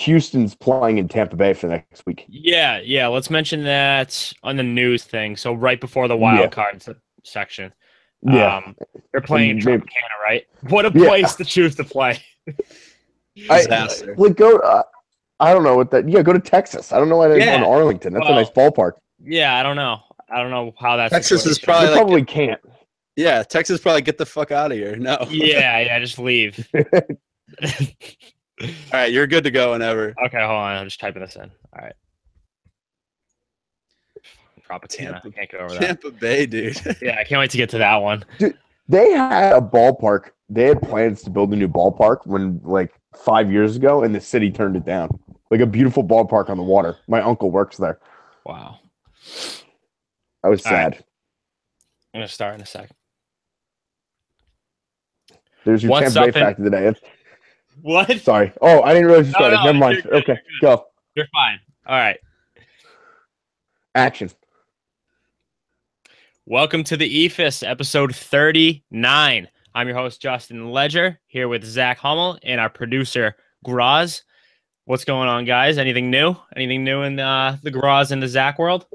Houston's playing in Tampa Bay for next week. Yeah. Let's mention that on the news thing. So right before the Yeah. wild card section, Yeah. they're playing in And Tropicana, right? What a Yeah. place to choose to play. Disaster. Go. I don't know what that. Yeah, go to Texas. I don't know why they're going to Yeah. Arlington. That's a Well, nice ballpark. Yeah, I don't know. I don't know how that's Texas is They probably probably can't. Yeah, Texas probably get the fuck out of here. No. Yeah, just leave. All right, you're good to go whenever. Okay, hold on. I'm just typing this in. All right. Tropicana. I can't get over that. Tampa Bay, dude. Yeah, I can't wait to get to that one. Dude, they had a ballpark. They had plans to build a new ballpark when, like, 5 years ago, and the city turned it down. Like a beautiful ballpark on the water. My uncle works there. Wow. I was All sad. right. I'm going to start in a second. There's your What's Tampa Bay up fact of the day. What? Sorry. Oh, I didn't realize you started. No, Never mind. you're good, Okay, go. You're fine. All right. Action. Welcome to the Eephus, episode 39. I'm your host, Justin Ledger, here with Zach Hummel and our producer, Graz. What's going on, guys? Anything new? Anything new in the Graz and the Zach world?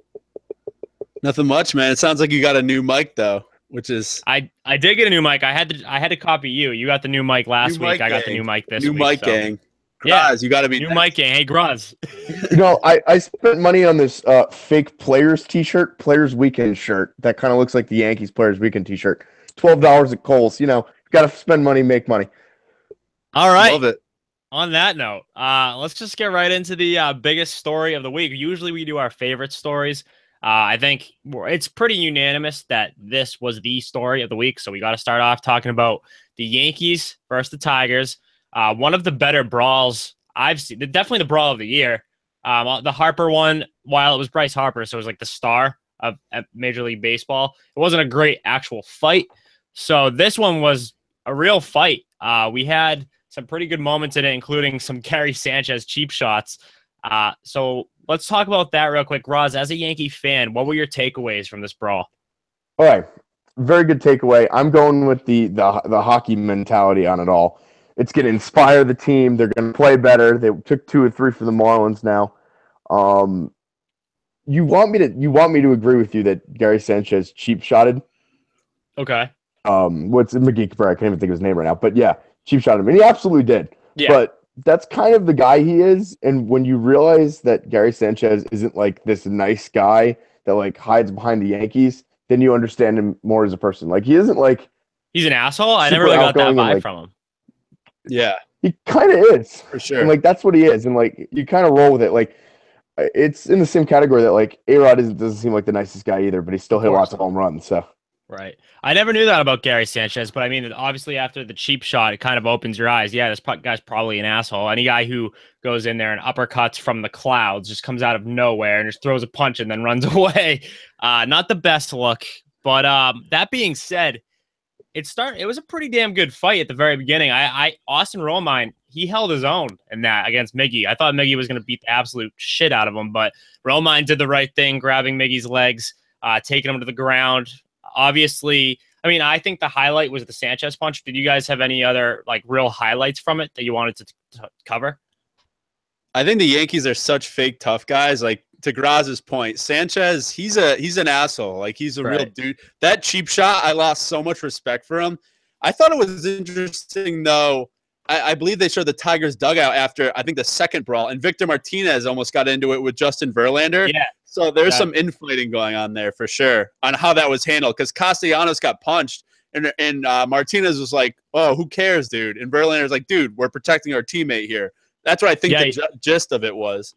Nothing much, man. It sounds like you got a new mic, though, which is... I did get a new mic. I had to copy you. You got the new mic last week. I got the new mic this week. New mic so. gang. Yeah, Graz, you got to be new next. mic gang. Hey, Graz. You know, I spent money on this fake Players t-shirt, Players Weekend shirt. That kind of looks like the Yankees Players Weekend t-shirt. $12 at Kohl's. You know, got to spend money, make money. All right. Love it. On that note, let's just get right into the biggest story of the week. Usually we do our favorite stories. I think it's pretty unanimous that this was the story of the week. So we got to start off talking about the Yankees versus the Tigers. One of the better brawls I've seen. Definitely the brawl of the year. The Harper one, while it was Bryce Harper, so it was like the star of Major League Baseball. It wasn't a great actual fight. So this one was a real fight. We had some pretty good moments in it, including some Gary Sanchez cheap shots. So let's talk about that real quick. Roz, as a Yankee fan, what were your takeaways from this brawl? All right. Very good takeaway. I'm going with the hockey mentality on it all. It's going to inspire the team. They're going to play better. They took 2 or 3 for the Marlins now. You want me to agree with you that Gary Sanchez cheap shotted? Okay. What's McGee? I can't even think of his name right now. But yeah, cheap shot him, and he absolutely did. Yeah. But that's kind of the guy he is. And when you realize that Gary Sanchez isn't like this nice guy that like hides behind the Yankees, then you understand him more as a person. Like he isn't like he's an asshole. I super never really got that outgoing and, vibe like, from him. Yeah, he kind of is. for sure. And like that's what he is. And like you kind of roll with it. Like it's in the same category that like A-Rod doesn't seem like the nicest guy either, but he still hit lots of home runs. So Right. I never knew that about Gary Sanchez, but I mean, obviously after the cheap shot, it kind of opens your eyes. Yeah, this guy's probably an asshole. Any guy who goes in there and uppercuts from the clouds, just comes out of nowhere and just throws a punch and then runs away. Not the best look. But that being said, it was a pretty damn good fight at the very beginning. Austin Romine, he held his own in that against Miggy. I thought Miggy was going to beat the absolute shit out of him, but Romine did the right thing, grabbing Miggy's legs, taking him to the ground. Obviously, I mean, I think the highlight was the Sanchez punch. Did you guys have any other like real highlights from it that you wanted to cover? I think the Yankees are such fake tough guys. Like to Graz's point, Sanchez, he's an asshole. Like he's a real dude. That cheap shot, I lost so much respect for him. I thought it was interesting though. I believe they showed the Tigers dugout after I think the second brawl, and Victor Martinez almost got into it with Justin Verlander. Yeah. So there's some infighting going on there for sure on how that was handled because Castellanos got punched and Martinez was like, "Oh, who cares, dude?" And Verlander's like, "Dude, we're protecting our teammate here." That's what I think the gist of it was.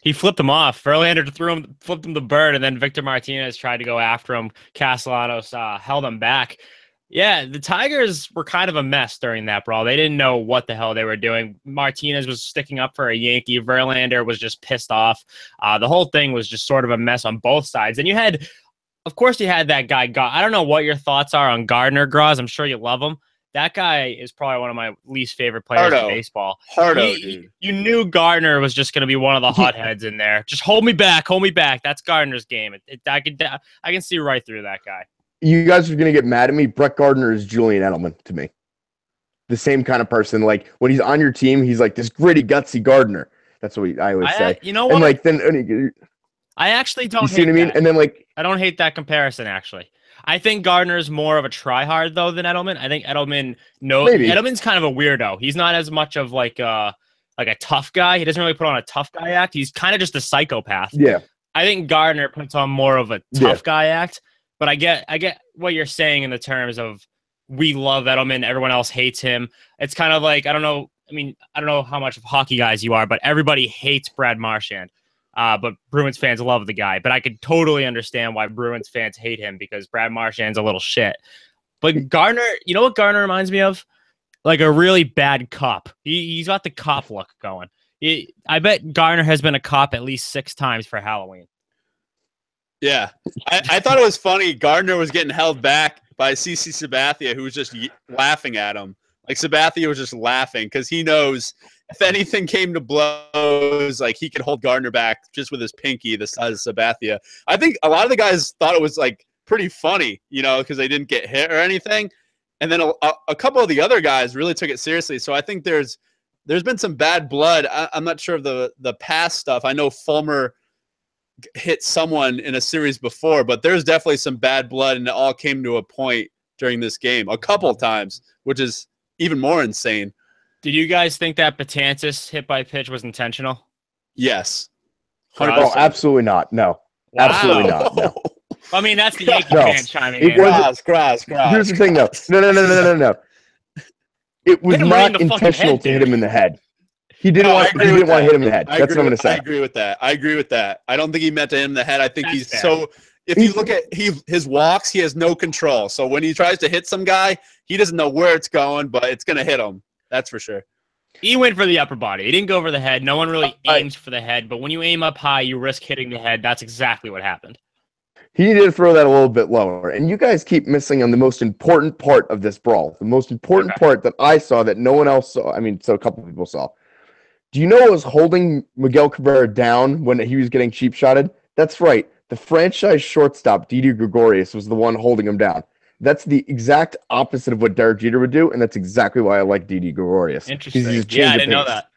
He flipped him off. Verlander flipped him the bird, and then Victor Martinez tried to go after him. Castellanos held him back. Yeah, the Tigers were kind of a mess during that brawl. They didn't know what the hell they were doing. Martinez was sticking up for a Yankee. Verlander was just pissed off. The whole thing was just sort of a mess on both sides. And you had that guy. I don't know what your thoughts are on Gardner, Graz. I'm sure you love him. That guy is probably one of my least favorite players in baseball. Dude. You knew Gardner was just going to be one of the hotheads in there. Just hold me back. That's Gardner's game. I can see right through that guy. You guys are going to get mad at me. Brett Gardner is Julian Edelman to me. The same kind of person. Like when he's on your team, he's like this gritty, gutsy Gardner. That's what I always say. You know And what? like then I actually you don't see hate what I mean? that. And then like I don't hate that comparison, actually. I think Gardner's more of a tryhard though than Edelman. I think maybe, Edelman's kind of a weirdo. He's not as much of like a tough guy. He doesn't really put on a tough guy act. He's kind of just a psychopath. yeah, I think Gardner puts on more of a yeah. tough guy act. But I get what you're saying in the terms of we love Edelman, everyone else hates him. It's kind of like I don't know how much of hockey guys you are, but everybody hates Brad Marchand. But Bruins fans love the guy. But I could totally understand why Bruins fans hate him because Brad Marchand's a little shit. But Gardner, you know what Gardner reminds me of? Like a really bad cop. He's got the cop look going. I bet Gardner has been a cop at least 6 times for Halloween. Yeah. I thought it was funny. Gardner was getting held back by CC Sabathia, who was just laughing at him. Like Sabathia was just laughing because he knows if anything came to blows, like he could hold Gardner back just with his pinky the size of Sabathia. I think a lot of the guys thought it was like pretty funny, you know, because they didn't get hit or anything. And then a couple of the other guys really took it seriously. So I think there's been some bad blood. I'm not sure of the past stuff. I know Fulmer hit someone in a series before, but there's definitely some bad blood, and it all came to a point during this game a couple of times, which is even more insane. Did you guys think that Betances hit by pitch was intentional? Yes. 100%. Oh, absolutely not. No, Wow. absolutely not. No. I mean, that's the Yankee No. fan chiming It in. wasn't- Grass. Here's the thing, though. No. It was Hit him right in not the fucking intentional head, to hit dude. him in the head. He didn't No, I want. He agree with didn't want to that. hit him in the head. That's what I'm going to say. I agree with that. I don't think he meant to hit him in the head. I think That's he's fair. so. If you look at his walks, he has no control. So when he tries to hit some guy, he doesn't know where it's going, but it's going to hit him. That's for sure. He went for the upper body. He didn't go for the head. No one really aims for the head, but when you aim up high, you risk hitting the head. That's exactly what happened. He did throw that a little bit lower. And you guys keep missing on the most important part of this brawl. The most important part that I saw that no one else saw. I mean, so a couple people saw. Do you know what was holding Miguel Cabrera down when he was getting cheap shotted? That's right. The franchise shortstop, Didi Gregorius, was the one holding him down. That's the exact opposite of what Derek Jeter would do, and that's exactly why I like Didi Gregorius. Interesting. He's Yeah, I didn't know that.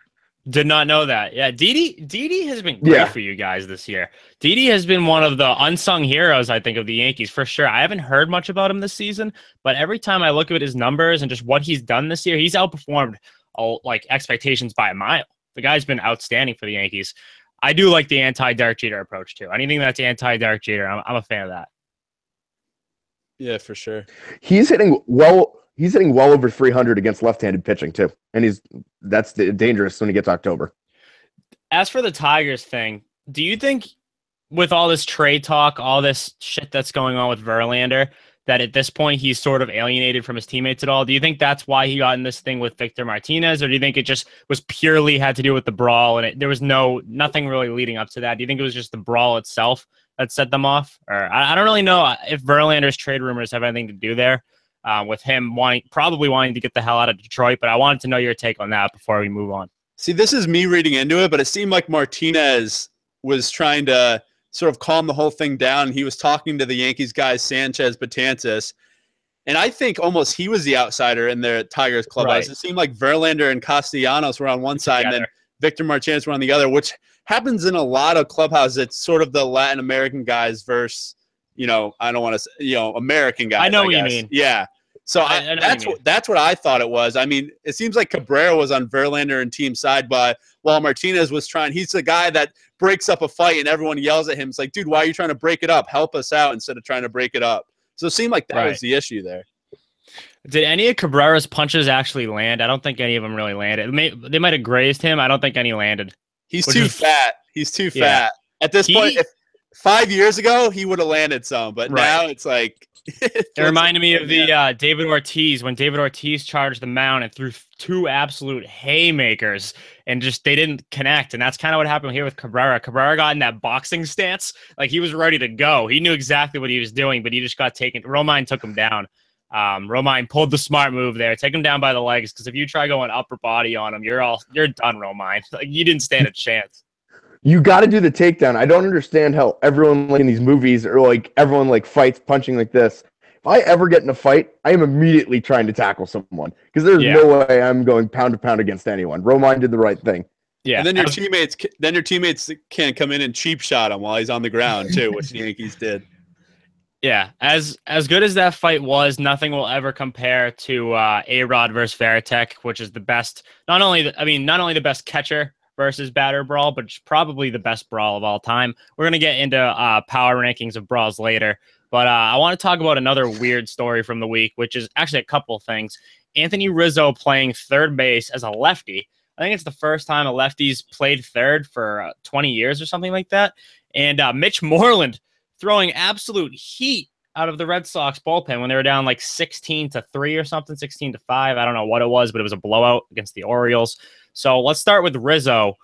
Did not know that. Yeah, Didi has been great for you guys this year. Didi has been one of the unsung heroes, I think, of the Yankees for sure. I haven't heard much about him this season, but every time I look at his numbers and just what he's done this year, he's outperformed like expectations by a mile. The guy's been outstanding for the Yankees. I do like the anti-Derek Jeter approach too. Anything that's anti-Derek Jeter, I'm a fan of that. Yeah, for sure. He's hitting well over 300 against left-handed pitching too, and that's dangerous when he gets October. As for the Tigers thing, do you think with all this trade talk, all this shit that's going on with Verlander, that at this point he's sort of alienated from his teammates at all? Do you think that's why he got in this thing with Victor Martinez, or do you think it just was purely had to do with the brawl and there was nothing really leading up to that? Do you think it was just the brawl itself that set them off? Or I don't really know if Verlander's trade rumors have anything to do there with him probably wanting to get the hell out of Detroit, but I wanted to know your take on that before we move on. See, this is me reading into it, but it seemed like Martinez was trying to sort of calm the whole thing down. He was talking to the Yankees guys, Sanchez, Betances, and I think almost he was the outsider in their Tigers clubhouse. Right. It seemed like Verlander and Castellanos were on one side, and then Victor Martinez were on the other, which happens in a lot of clubhouses. It's sort of the Latin American guys versus, I don't want to say, American guys. I know what you mean. Yeah. So that's what I thought it was. I mean, it seems like Cabrera was on Verlander and team side, but while Martinez was trying, he's the guy that breaks up a fight and everyone yells at him. It's like, dude, why are you trying to break it up? Help us out instead of trying to break it up. So it seemed like that was the issue there. Did any of Cabrera's punches actually land? I don't think any of them really landed. They might have grazed him. I don't think any landed. He's too fat. He's too fat. At this point, if 5 years ago, he would have landed some, but now it's like... It reminded me of the David Ortiz, when David Ortiz charged the mound and threw 2 absolute haymakers and they didn't connect. And that's kind of what happened here with Cabrera. Cabrera got in that boxing stance. Like he was ready to go. He knew exactly what he was doing, but he just got taken. Romine took him down. Romine pulled the smart move there. Take him down by the legs, because if you try going upper body on him, you're done, Romine. Like you didn't stand a chance. You got to do the takedown. I don't understand how everyone in these movies or everyone fights punching like this. If I ever get in a fight, I am immediately trying to tackle someone, because there's no way I'm going pound to pound against anyone. Romine did the right thing. Yeah, And then your teammates can come in and cheap shot him while he's on the ground too, which the Yankees did. yeah. As good as that fight was, nothing will ever compare to A-Rod versus Veritek, which is the best. Not only the best catcher versus batter brawl, but probably the best brawl of all time. We're gonna get into power rankings of brawls later, but I want to talk about another weird story from the week, which is actually a couple things. Anthony Rizzo playing third base as a lefty. I think it's the first time a lefty's played third for 20 years or something like that. And Mitch Moreland throwing absolute heat out of the Red Sox bullpen when they were down like 16-3 or something, 16-5. I don't know what it was, but it was a blowout against the Orioles. So let's start with Rizzo.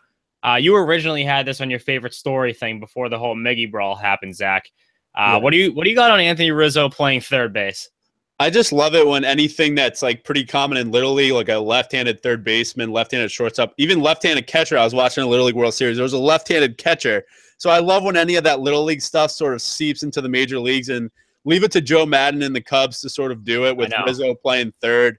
You originally had this on your favorite story thing before the whole Miggy brawl happened, Zach. Yeah. What do you got on Anthony Rizzo playing third base? I just love it when anything that's like pretty common in Little League, like a left-handed third baseman, left-handed shortstop, even left-handed catcher. I was watching a Little League World Series. There was a left-handed catcher. So I love when any of that Little League stuff sort of seeps into the major leagues, and leave it to Joe Madden and the Cubs to sort of do it with Rizzo playing third.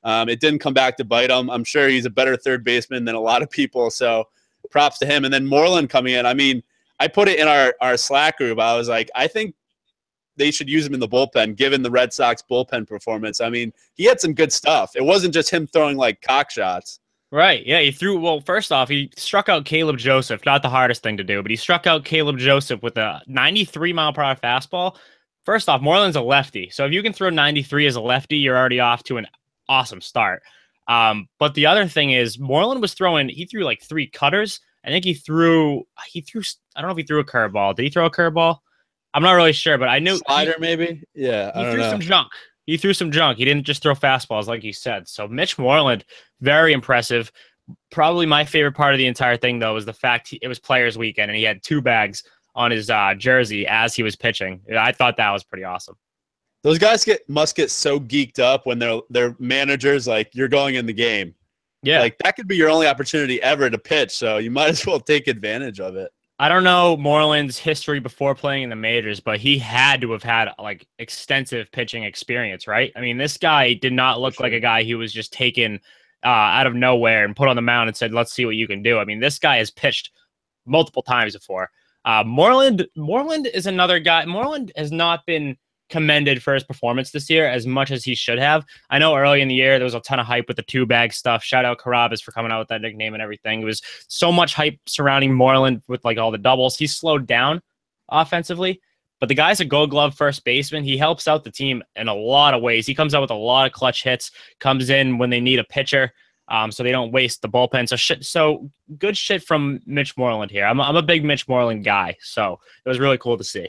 It didn't come back to bite him. I'm sure he's a better third baseman than a lot of people. So props to him. And then Moreland coming in. I mean, I put it in our Slack group. I was like, I think they should use him in the bullpen, given the Red Sox bullpen performance. I mean, he had some good stuff. It wasn't just him throwing like cock shots. Right. Yeah. First off, he struck out Caleb Joseph. Not the hardest thing to do, but he struck out Caleb Joseph with a 93-mile-per-hour fastball. First off, Moreland's a lefty. So if you can throw 93 as a lefty, you're already off to an awesome start. But the other thing is Moreland he threw like 3 cutters. I think he threw, I don't know if he threw a curveball. Did he throw a curveball? I'm not really sure, but I knew slider maybe. Yeah, he threw some junk. He threw some junk. He didn't just throw fastballs like you said. So Mitch Moreland, very impressive. Probably my favorite part of the entire thing though was the fact it was Players Weekend and he had 2 bags on his jersey as he was pitching. I thought that was pretty awesome. Those guys must get so geeked up when their managers like, you're going in the game. Yeah, like that could be your only opportunity ever to pitch. So you might as well take advantage of it. I don't know Moreland's history before playing in the majors, but he had to have had like extensive pitching experience, right? I mean, this guy did not look like a guy who was just taken out of nowhere and put on the mound and said, let's see what you can do. I mean, this guy has pitched multiple times before. Moreland is another guy. Moreland has not been commended for his performance this year as much as he should have. I know early in the year there was a ton of hype with the 2-bag stuff. Shout out Carabas for coming out with that nickname and everything. It was so much hype surrounding Moreland with like all the doubles. He's slowed down offensively, but the guy's a Gold Glove first baseman. He helps out the team in a lot of ways. He comes out with a lot of clutch hits, comes in when they need a pitcher, so they don't waste the bullpen. So good shit from Mitch Moreland here. I'm a big Mitch Moreland guy, so it was really cool to see.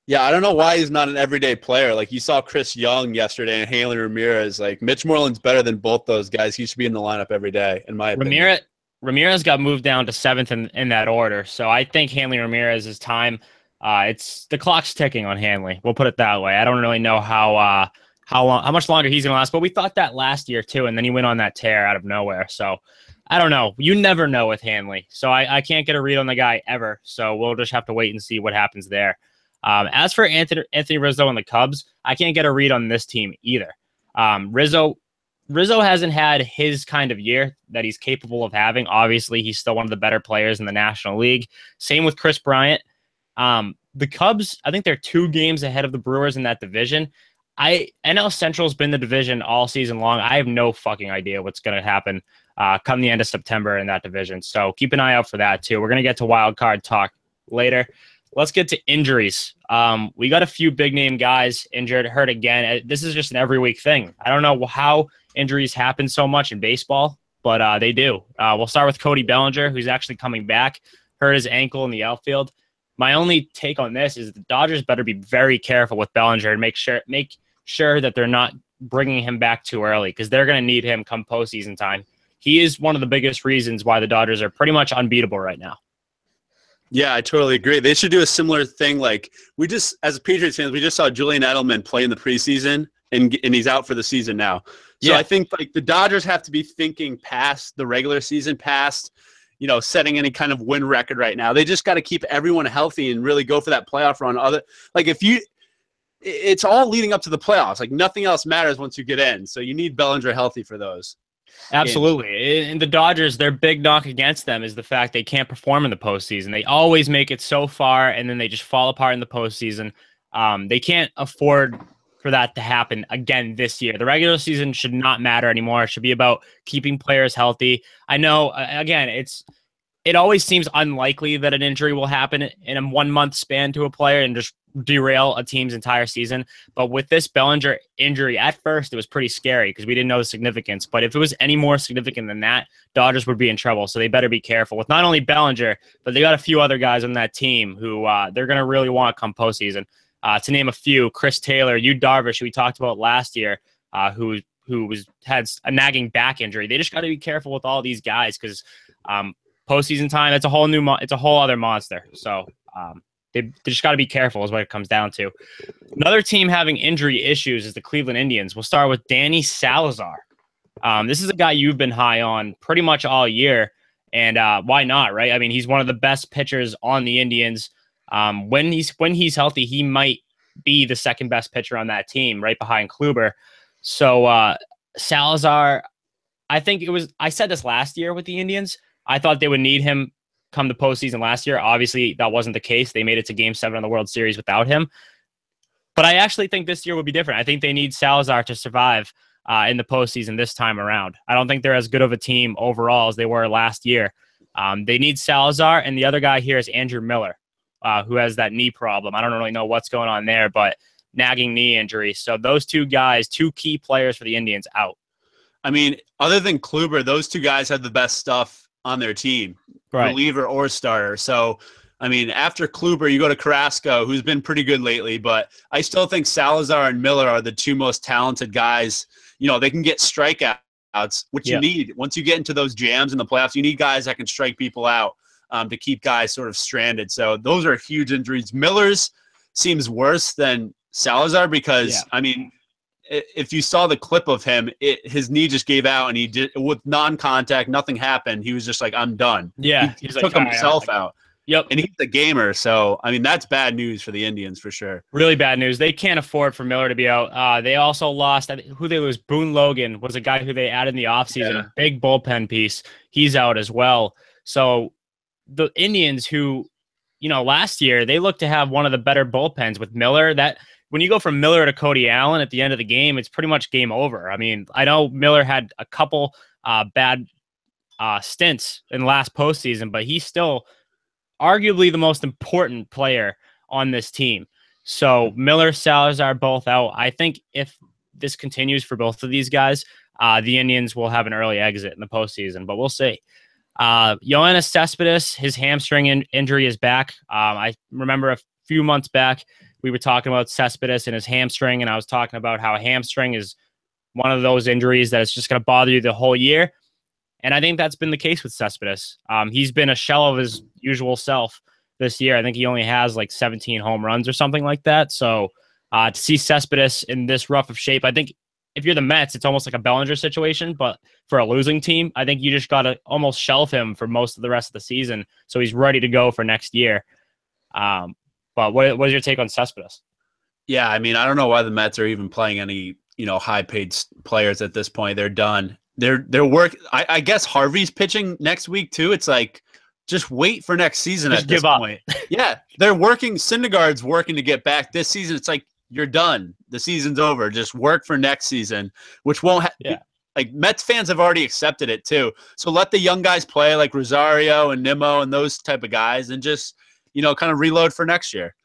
Yeah, I don't know why he's not an everyday player. Like you saw Chris Young yesterday and Hanley Ramirez. Like Mitch Moreland's better than both those guys. He should be in the lineup every day, in my opinion. Ramirez got moved down to 7th in that order. So I think Hanley Ramirez's time, it's the clock's ticking on Hanley. We'll put it that way. I don't really know how much longer he's gonna last, but we thought that last year too, and then he went on that tear out of nowhere. So I don't know. You never know with Hanley. So I can't get a read on the guy ever. So we'll just have to wait and see what happens there. As for Anthony Rizzo and the Cubs, I can't get a read on this team either. Rizzo hasn't had his kind of year that he's capable of having. Obviously, he's still one of the better players in the National League. Same with Chris Bryant. The Cubs, I think they're 2 games ahead of the Brewers in that division. NL Central's been the division all season long. I have no fucking idea what's going to happen come the end of September in that division. So keep an eye out for that too. We're going to get to wild card talk later. Let's get to injuries. We got a few big name guys injured, hurt again. This is just an every week thing. I don't know how injuries happen so much in baseball, but they do. We'll start with Cody Bellinger, who's actually coming back, hurt his ankle in the outfield. My only take on this is the Dodgers better be very careful with Bellinger and make sure that they're not bringing him back too early because they're going to need him come postseason time. He is one of the biggest reasons why the Dodgers are pretty much unbeatable right now. Yeah, I totally agree. They should do a similar thing. Like as Patriots fans, we just saw Julian Edelman play in the preseason, and he's out for the season now. So yeah. I think like the Dodgers have to be thinking past the regular season, past setting any kind of win record right now. They just got to keep everyone healthy and really go for that playoff run. It's all leading up to the playoffs. Like nothing else matters once you get in. So you need Bellinger healthy for those. Absolutely. And the Dodgers, their big knock against them is the fact they can't perform in the postseason. They always make it so far, and then they just fall apart in the postseason. They can't afford for that to happen again this year. The regular season should not matter anymore. It should be about keeping players healthy. I know, again, it always seems unlikely that an injury will happen in a 1 month span to a player and just derail a team's entire season. But with this Bellinger injury, at first it was pretty scary because we didn't know the significance. But if it was any more significant than that, Dodgers would be in trouble. So they better be careful with not only Bellinger, but they got a few other guys on that team who they're going to really want to come postseason. To name a few, Chris Taylor, Yu Darvish, who we talked about last year, who had a nagging back injury. They just got to be careful with all these guys because postseason time, it's a whole other monster. So they just got to be careful is what it comes down to. Another team having injury issues is the Cleveland Indians. We'll start with Danny Salazar. This is a guy you've been high on pretty much all year, and why not, right? I mean, he's one of the best pitchers on the Indians. When he's healthy, he might be the second best pitcher on that team, right behind Kluber. So Salazar, I said this last year with the Indians. I thought they would need him come the postseason last year. Obviously, that wasn't the case. They made it to Game 7 of the World Series without him. But I actually think this year would be different. I think they need Salazar to survive in the postseason this time around. I don't think they're as good of a team overall as they were last year. They need Salazar, and the other guy here is Andrew Miller, who has that knee problem. I don't really know what's going on there, but nagging knee injury. So those two guys, two key players for the Indians, out. I mean, other than Kluber, those two guys have the best stuff on their team, right? Reliever or starter. So, I mean, after Kluber, you go to Carrasco, who's been pretty good lately, but I still think Salazar and Miller are the two most talented guys. You know, they can get strikeouts, which you need. Once you get into those jams in the playoffs, you need guys that can strike people out to keep guys sort of stranded. So those are huge injuries. Miller's seems worse than Salazar because, I mean, if you saw the clip of him, his knee just gave out, and he did with non-contact, nothing happened. He was just like, "I'm done." Yeah, he took himself out. Yep, and he's a gamer, so I mean that's bad news for the Indians for sure. Really bad news. They can't afford for Miller to be out. They also lost who they lose. Boone Logan was a guy who they added in the offseason, a big bullpen piece. He's out as well. So the Indians, who last year they looked to have one of the better bullpens with Miller. That when you go from Miller to Cody Allen at the end of the game, it's pretty much game over. I mean, I know Miller had a couple bad stints in last postseason, but he's still arguably the most important player on this team. So Miller, Salazar, both out. I think if this continues for both of these guys, the Indians will have an early exit in the postseason, but we'll see. Yoenis Cespedes, his hamstring injury is back. I remember a few months back, we were talking about Cespedes and his hamstring, and I was talking about how a hamstring is one of those injuries that is just going to bother you the whole year. And I think that's been the case with Cespedes. He's been a shell of his usual self this year. I think he only has like 17 home runs or something like that. So to see Cespedes in this rough of shape, I think if you're the Mets, it's almost like a Bellinger situation, but for a losing team, I think you just got to almost shelf him for most of the rest of the season so he's ready to go for next year. But what is your take on Cespedes? Yeah, I mean, I don't know why the Mets are even playing any, high-paid players at this point. They're done. They're work. I guess Harvey's pitching next week too. It's like, just wait for next season at this point. Yeah, they're working. Syndergaard's working to get back this season. It's like, you're done. The season's over. Just work for next season, which won't like Mets fans have already accepted it too. So let the young guys play like Rosario and Nimmo and those type of guys and just, kind of reload for next year.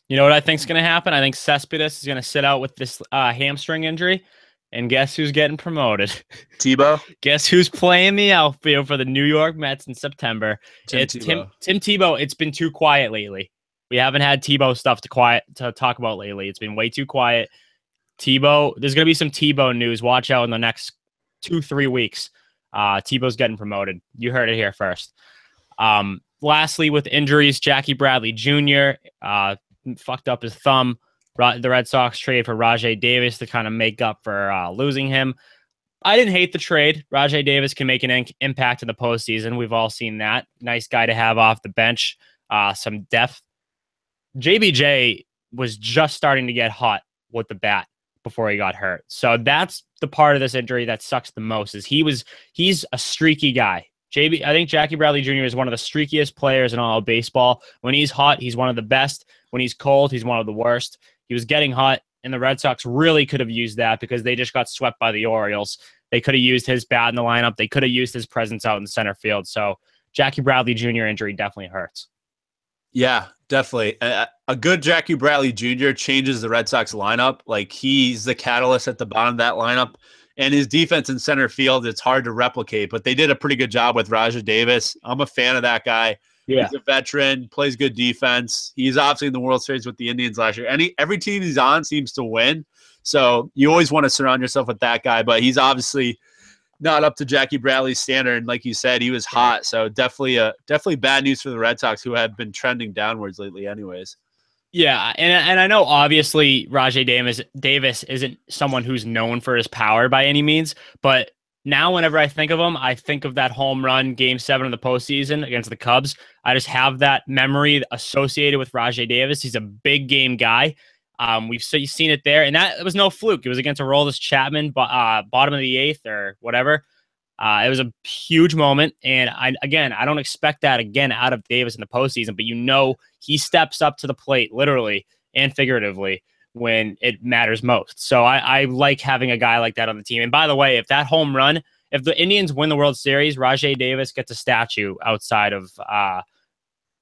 You know what I think is going to happen? I think Cespedes is going to sit out with this hamstring injury. And guess who's getting promoted? Tebow. Guess who's playing the outfield for the New York Mets in September? Tim Tebow. It's been too quiet lately. We haven't had Tebow stuff to talk about lately. It's been way too quiet. Tebow, there's going to be some Tebow news. Watch out in the next 2-3 weeks. Tebow's getting promoted. You heard it here first. Lastly, with injuries, Jackie Bradley Jr. Fucked up his thumb. The Red Sox trade for Rajai Davis to kind of make up for losing him. I didn't hate the trade. Rajai Davis can make an impact in the postseason. We've all seen that. Nice guy to have off the bench. Some depth. JBJ was just starting to get hot with the bat before he got hurt. So the part of this injury that sucks the most. Is he's a streaky guy. I think Jackie Bradley Jr. is one of the streakiest players in all of baseball. When he's hot, he's one of the best. When he's cold, he's one of the worst. He was getting hot, and the Red Sox really could have used that because they just got swept by the Orioles. They could have used his bat in the lineup. They could have used his presence out in center field. So Jackie Bradley Jr. injury definitely hurts. Yeah, definitely. A good Jackie Bradley Jr. changes the Red Sox lineup. Like, he's the catalyst at the bottom of that lineup. And his defense in center field, it's hard to replicate. But they did a pretty good job with Rajai Davis. I'm a fan of that guy. Yeah. He's a veteran, plays good defense. He's obviously in the World Series with the Indians last year. Every team he's on seems to win. So you always want to surround yourself with that guy. But he's obviously not up to Jackie Bradley's standard. And like you said, he was hot. So definitely bad news for the Red Sox, who have been trending downwards lately anyways. Yeah, and I know obviously Rajai Davis isn't someone who's known for his power by any means, but now whenever I think of him, I think of that home run Game 7 of the postseason against the Cubs. I just have that memory associated with Rajai Davis. He's a big game guy. We've seen it there, and that was no fluke. It was against Aroldis Chapman, bottom of the 8th or whatever. It was a huge moment, and I don't expect that again out of Davis in the postseason, but he steps up to the plate literally and figuratively when it matters most. So I like having a guy like that on the team. And by the way, if the Indians win the World Series, Rajai Davis gets a statue outside of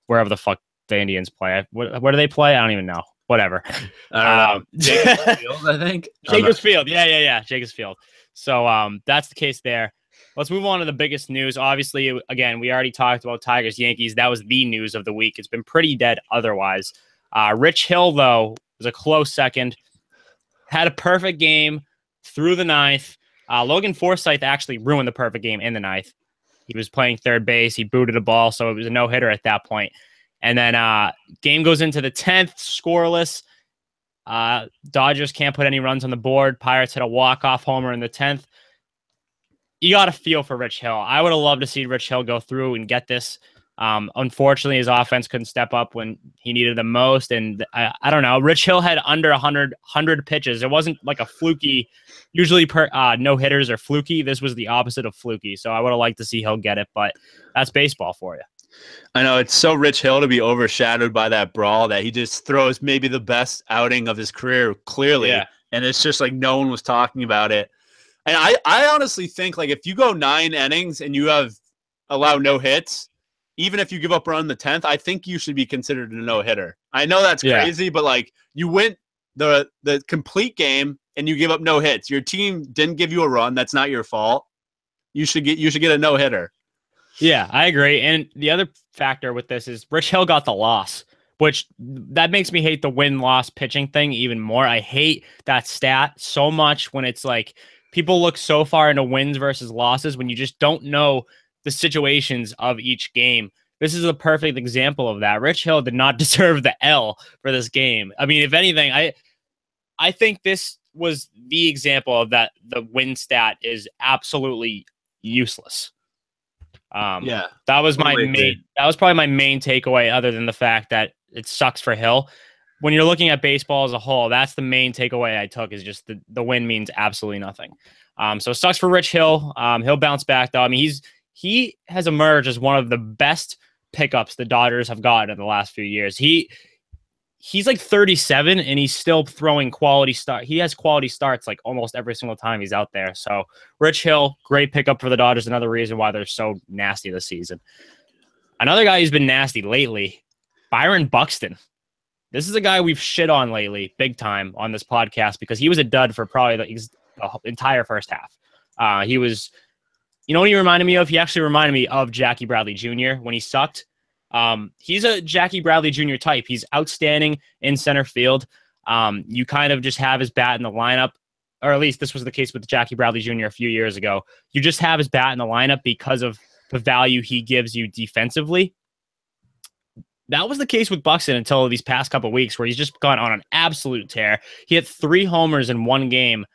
wherever the fuck the Indians play. Where do they play? I don't even know. Whatever. Jacobs Field, I think. Jacobs Field. Yeah. Jacobs Field. So that's the case there. Let's move on to the biggest news. Obviously, again, we already talked about Tigers, Yankees. That was the news of the week. It's been pretty dead otherwise. Rich Hill, though, was a close second. Had a perfect game through the 9th. Logan Forsythe actually ruined the perfect game in the 9th. He was playing third base. He booted a ball, so it was a no-hitter at that point. And then game goes into the 10th, scoreless. Dodgers can't put any runs on the board. Pirates hit a walk-off homer in the 10th. You got to feel for Rich Hill. I would have loved to see Rich Hill go through and get this. Unfortunately, his offense couldn't step up when he needed the most. And I don't know. Rich Hill had under 100 pitches. It wasn't like a fluky. Usually no-hitters are fluky. This was the opposite of fluky. So I would have liked to see Hill get it, but that's baseball for you. I know it's so Rich Hill to be overshadowed by that brawl that he just throws maybe the best outing of his career, clearly. Yeah. And it's just like no one was talking about it. And I honestly think, like, if you go 9 innings and you allow no hits, even if you give up a run in the 10th, I think you should be considered a no-hitter. I know that's crazy, but, like, you went the complete game and you give up no hits. Your team didn't give you a run. That's not your fault. You should get a no-hitter. Yeah, I agree. And the other factor with this is Rich Hill got the loss, which that makes me hate the win-loss pitching thing even more. I hate that stat so much when it's like people look so far into wins versus losses when you just don't know the situations of each game. This is a perfect example of that. Rich Hill did not deserve the L for this game. I mean, if anything, I think this was the example of that. The win stat is absolutely useless. That was that was probably my main takeaway, other than the fact that it sucks for Hill. When you're looking at baseball as a whole, that's the main takeaway I took, is just the win means absolutely nothing. So it sucks for Rich Hill. He'll bounce back, though. I mean, he has emerged as one of the best pickups the Dodgers have gotten in the last few years. He's like 37 and he's still throwing quality start. He has quality starts like almost every single time he's out there. So Rich Hill, great pickup for the Dodgers. Another reason why they're so nasty this season. Another guy who's been nasty lately, Byron Buxton. This is a guy we've shit on lately, big time on this podcast, because he was a dud for probably the entire first half. He was, you know what he reminded me of? He actually reminded me of Jackie Bradley Jr. when he sucked. He's a Jackie Bradley Jr. type. He's outstanding in center field. You kind of just have his bat in the lineup, or at least this was the case with Jackie Bradley Jr. a few years ago. You just have his bat in the lineup because of the value he gives you defensively. That was the case with Buxton until these past couple of weeks, where he's just gone on an absolute tear. He hit 3 homers in one game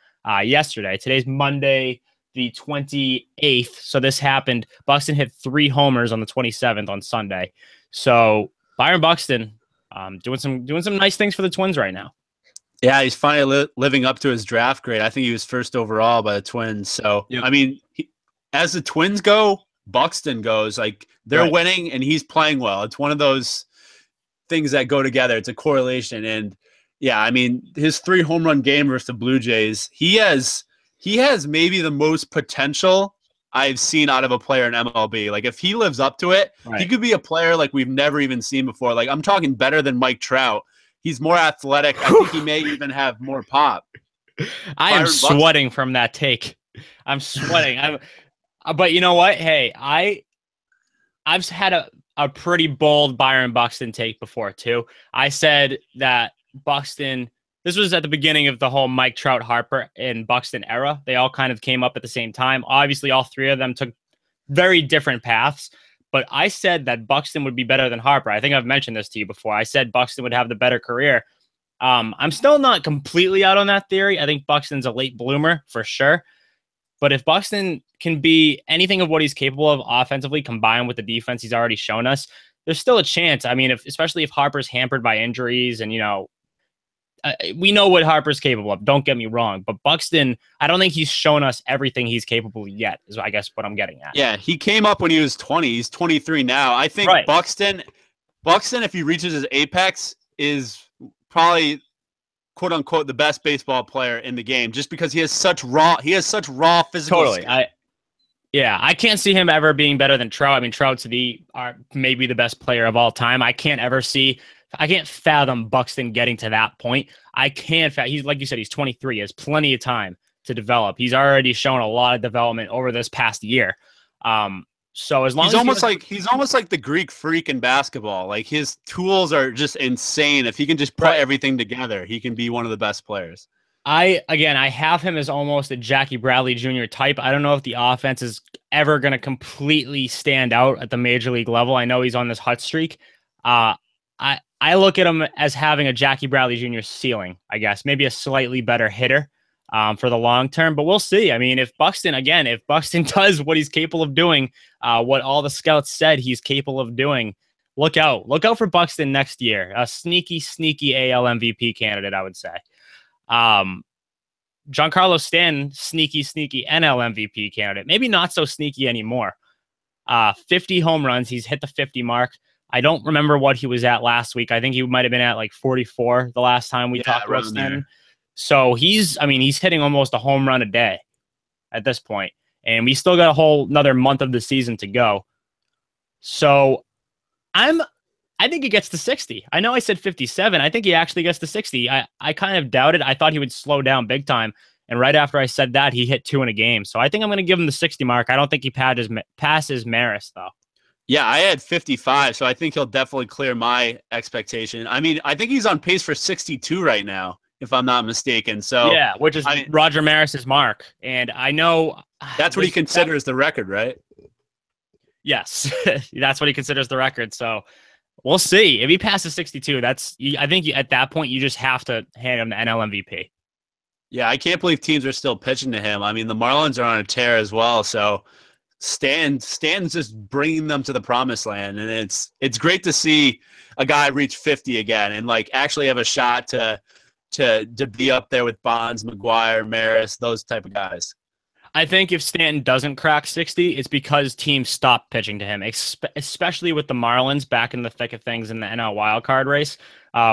yesterday. Today's Monday, the 28th. So this happened. Buxton hit 3 homers on the 27th on Sunday. So Byron Buxton doing some nice things for the Twins right now. Yeah, he's finally living up to his draft grade. I think he was first overall by the Twins. So, Yep. I mean, as the Twins go, Buxton goes. Like, they're Right. winning and he's playing well. It's one of those things that go together. It's a correlation. And yeah, I mean, his 3 home run game versus the Blue Jays, he has maybe the most potential I've seen out of a player in MLB. Like, if he lives up to it, Right. he could be a player like we've never even seen before. Like, I'm talking better than Mike Trout. He's more athletic. I think he may even have more pop. I am sweating from that take. I'm sweating. But you know what? Hey, I've had a pretty bold Byron Buxton take before too. I said that Buxton. This was at the beginning of the whole Mike Trout, Harper, and Buxton era. They all kind of came up at the same time. Obviously, all 3 of them took very different paths. But I said that Buxton would be better than Harper. I think I've mentioned this to you before. I said Buxton would have the better career. I'm still not completely out on that theory. I think Buxton's a late bloomer for sure. But if Buxton can be anything of what he's capable of offensively combined with the defense he's already shown us, there's still a chance. I mean, especially if Harper's hampered by injuries and, we know what Harper's capable of. Don't get me wrong. But Buxton, I don't think he's shown us everything he's capable of yet, is I guess what I'm getting at. Yeah, he came up when he was 20. He's 23 now. I think Right. Buxton, if he reaches his apex, is probably quote unquote the best baseball player in the game, just because he has such raw physical Totally. skill. I can't see him ever being better than Trout. I mean, Trout's maybe the best player of all time. I can't fathom Buxton getting to that point. He's like you said, he's 23. He has plenty of time to develop. He's already shown a lot of development over this past year. So as long he's as he's almost like the Greek freak in basketball. Like, his tools are just insane. If he can just put everything together, he can be one of the best players. I have him as almost a Jackie Bradley Jr. type. I don't know if the offense is ever going to completely stand out at the major league level. I know he's on this hot streak. I look at him as having a Jackie Bradley Jr. ceiling, I guess, maybe a slightly better hitter for the long term, but we'll see. I mean, if Buxton does what he's capable of doing, what all the scouts said he's capable of doing, look out for Buxton next year. A sneaky AL MVP candidate, I would say. Giancarlo Stanton, sneaky NL MVP candidate. Maybe not so sneaky anymore. 50 home runs. He's hit the 50 mark. I don't remember what he was at last week. I think he might have been at like 44 the last time we talked about Stanton. So he's hitting almost a home run a day at this point. And we still got a whole another month of the season to go. So I think he gets to 60. I know I said 57. I think he actually gets to 60. I kind of doubted. I thought he would slow down big time. And right after I said that, he hit 2 in a game. So I think I'm going to give him the 60 mark. I don't think he passes Maris, though. Yeah, I had 55, so I think he'll definitely clear my expectation. I mean, I think he's on pace for 62 right now, if I'm not mistaken. So yeah, which is Roger Maris's mark. And I know that's what he considers the record, right? Yes, that's what he considers the record. So we'll see. If he passes 62, I think at that point you just have to hand him the NL MVP. Yeah, I can't believe teams are still pitching to him. I mean, the Marlins are on a tear as well, so Stan's just bringing them to the promised land, and it's great to see a guy reach 50 again and like actually have a shot to be up there with Bonds, McGuire, Maris, those type of guys. I think if Stanton doesn't crack 60, it's because teams stop pitching to him, especially with the Marlins back in the thick of things in the NL wildcard race,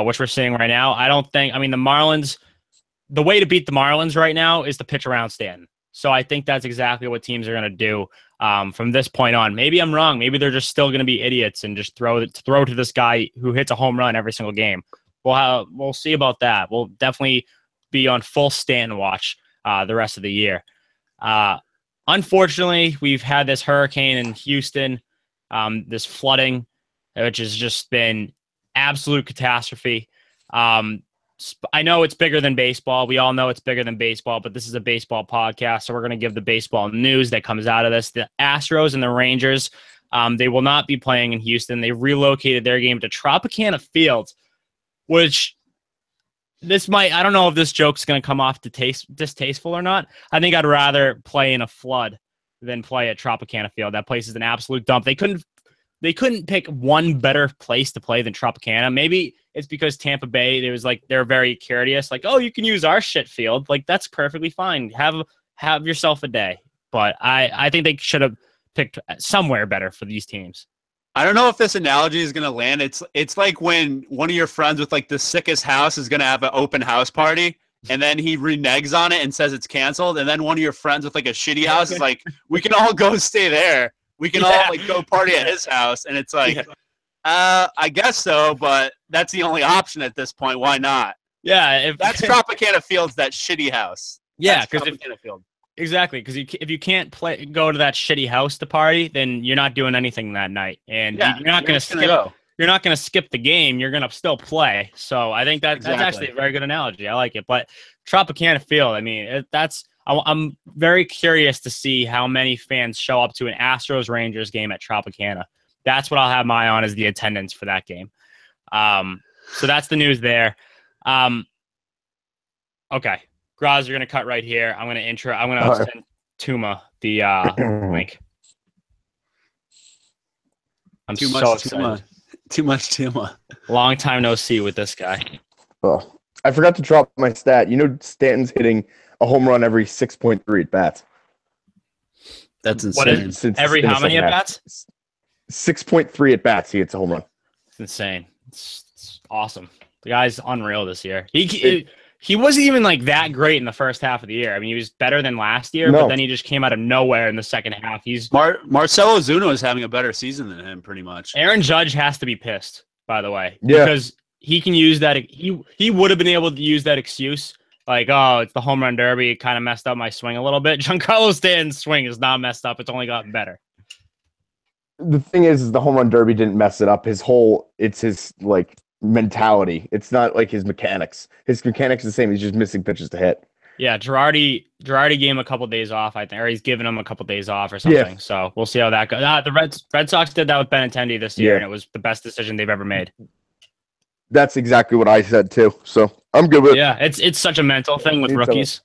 which we're seeing right now. The Marlins, the way to beat the Marlins right now is to pitch around Stanton. So I think that's exactly what teams are going to do from this point on. Maybe I'm wrong. Maybe they're just still going to be idiots and just throw to this guy who hits a home run every single game. We'll see about that. We'll definitely be on full Stanton watch the rest of the year. Unfortunately, we've had this hurricane in Houston, this flooding, which has just been absolute catastrophe. I know it's bigger than baseball. We all know it's bigger than baseball, but this is a baseball podcast, so we're going to give the baseball news that comes out of this. The Astros and the Rangers, they will not be playing in Houston. They relocated their game to Tropicana Field, which I don't know if this joke's going to come off distasteful or not. I think I'd rather play in a flood than play at Tropicana Field. That place is an absolute dump. They they couldn't pick one better place to play than Tropicana. Maybe it's because Tampa Bay, they're very curious, like, oh, you can use our shit field. Like, that's perfectly fine. Have yourself a day. But I think they should have picked somewhere better for these teams. I don't know if this analogy is going to land. It's like when one of your friends with like the sickest house is going to have an open house party, and then he reneges on it and says it's canceled, and then one of your friends with like a shitty house is like, we can all go stay there. We can all like go party at his house, and it's like, I guess so, but that's the only option at this point. Why not? Yeah, if that's Tropicana Field's that shitty house. Yeah, because exactly, because if you can't go to that shitty house to party, then you're not doing anything that night, and you're not going to skip. You're not going to skip the game. You're going to still play. So I think that's actually a very good analogy. I like it. But Tropicana Field, I mean, I'm very curious to see how many fans show up to an Astros Rangers game at Tropicana. That's what I'll have my eye on, is the attendance for that game. So that's the news there. Okay. Graz, you're going to cut right here. I'm going to send Tuma the link. I'm too so much excited. Too much Tuma. Long time no see with this guy. Oh, I forgot to drop my stat. You know, Stanton's hitting a home run every 6.3 at bats. That's insane. Every how many at bats? 6.3 at bats. He hits a home run. It's insane. It's awesome. The guy's unreal this year. He wasn't even like that great in the first half of the year. I mean, he was better than last year, but then he just came out of nowhere in the second half. Marcelo Ozuna is having a better season than him, pretty much. Aaron Judge has to be pissed, by the way, because he can use that. He would have been able to use that excuse, like, oh, it's the home run derby. It kind of messed up my swing a little bit. Giancarlo Stanton's swing is not messed up. It's only gotten better. The thing is the home run derby didn't mess it up. It's his like mentality. It's not like his mechanics. His mechanics are the same. He's just missing pitches to hit. Yeah, Girardi gave him a couple days off, I think, or he's given him a couple days off or something. Yeah. So we'll see how that goes. The Red Sox did that with Benintendi this year, and it was the best decision they've ever made. That's exactly what I said too. So I'm good with it. Yeah, it's such a mental thing with rookies.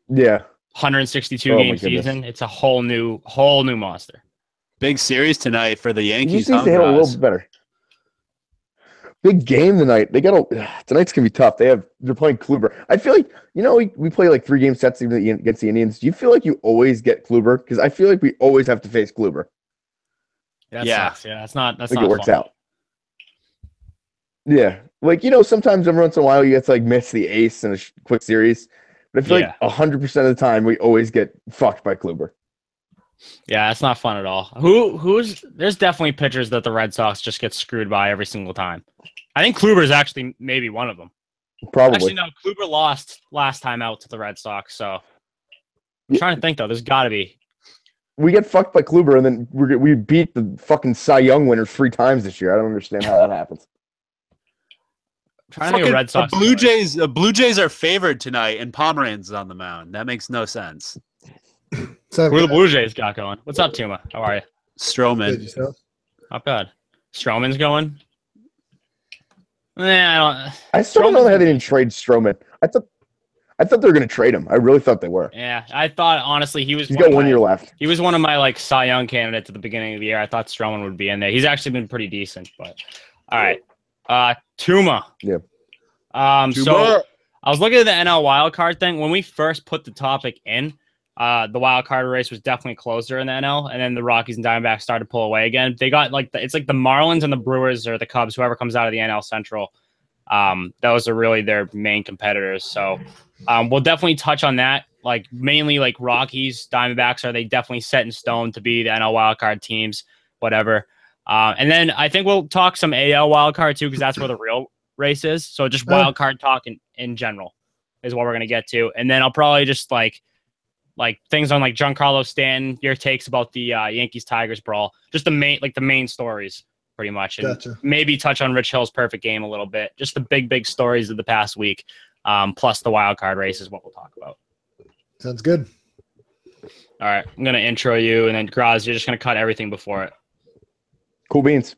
Yeah. 162 game season. It's a whole new monster. Big series tonight for the Yankees. He needs to hit a little bit better. Big game tonight. Tonight's gonna be tough. They're playing Kluber. I feel like we play like 3-game sets against the Indians. Do you feel like you always get Kluber? Because I feel like we always have to face Kluber. Sucks. Yeah, that's not it works out. Yeah, like sometimes every once in a while you get to like miss the ace in a quick series, but I feel like 100% of the time we always get fucked by Kluber. Yeah, it's not fun at all. There's definitely pitchers that the Red Sox just get screwed by every single time. I think Kluber is actually maybe one of them. Probably. Actually, no, Kluber lost last time out to the Red Sox, so I'm trying to think, though. There's got to be. We get fucked by Kluber, and then we beat the fucking Cy Young winner 3 times this year. I don't understand how that happens. I'm trying to think of Red Sox. The Blue Jays are favored tonight, and Pomeranz is on the mound. That makes no sense. Who are the Blue Jays got going? What's up, Tuma? How are you? Stroman. Not bad. Stroman's going? I still don't know how they didn't trade Stroman. I thought they were going to trade him. I really thought they were. Yeah, I thought, honestly, he's got 1 year left. He was one of my like Cy Young candidates at the beginning of the year. I thought Stroman would be in there. He's actually been pretty decent, but all right. Tuma. Yeah. So I was looking at the NL wildcard thing. When we first put the topic in, the wild card race was definitely closer in the NL, and then the Rockies and Diamondbacks started to pull away again. They got it's like the Marlins and the Brewers or the Cubs, whoever comes out of the NL Central. Those are really their main competitors. So we'll definitely touch on that. Like mainly like Rockies, Diamondbacks, are they definitely set in stone to be the NL wildcard teams, whatever. And then I think we'll talk some AL wildcard too, because that's where the real race is. So just wildcard talk in general is what we're gonna get to, and then I'll probably just like things on like Giancarlo Stanton, your takes about the Yankees Tigers brawl, just the main stories pretty much, and maybe touch on Rich Hill's perfect game a little bit. Just the big stories of the past week, plus the wild card race is what we'll talk about. Sounds good. All right, I'm gonna intro you, and then Graz, you're just gonna cut everything before it. Cool beans.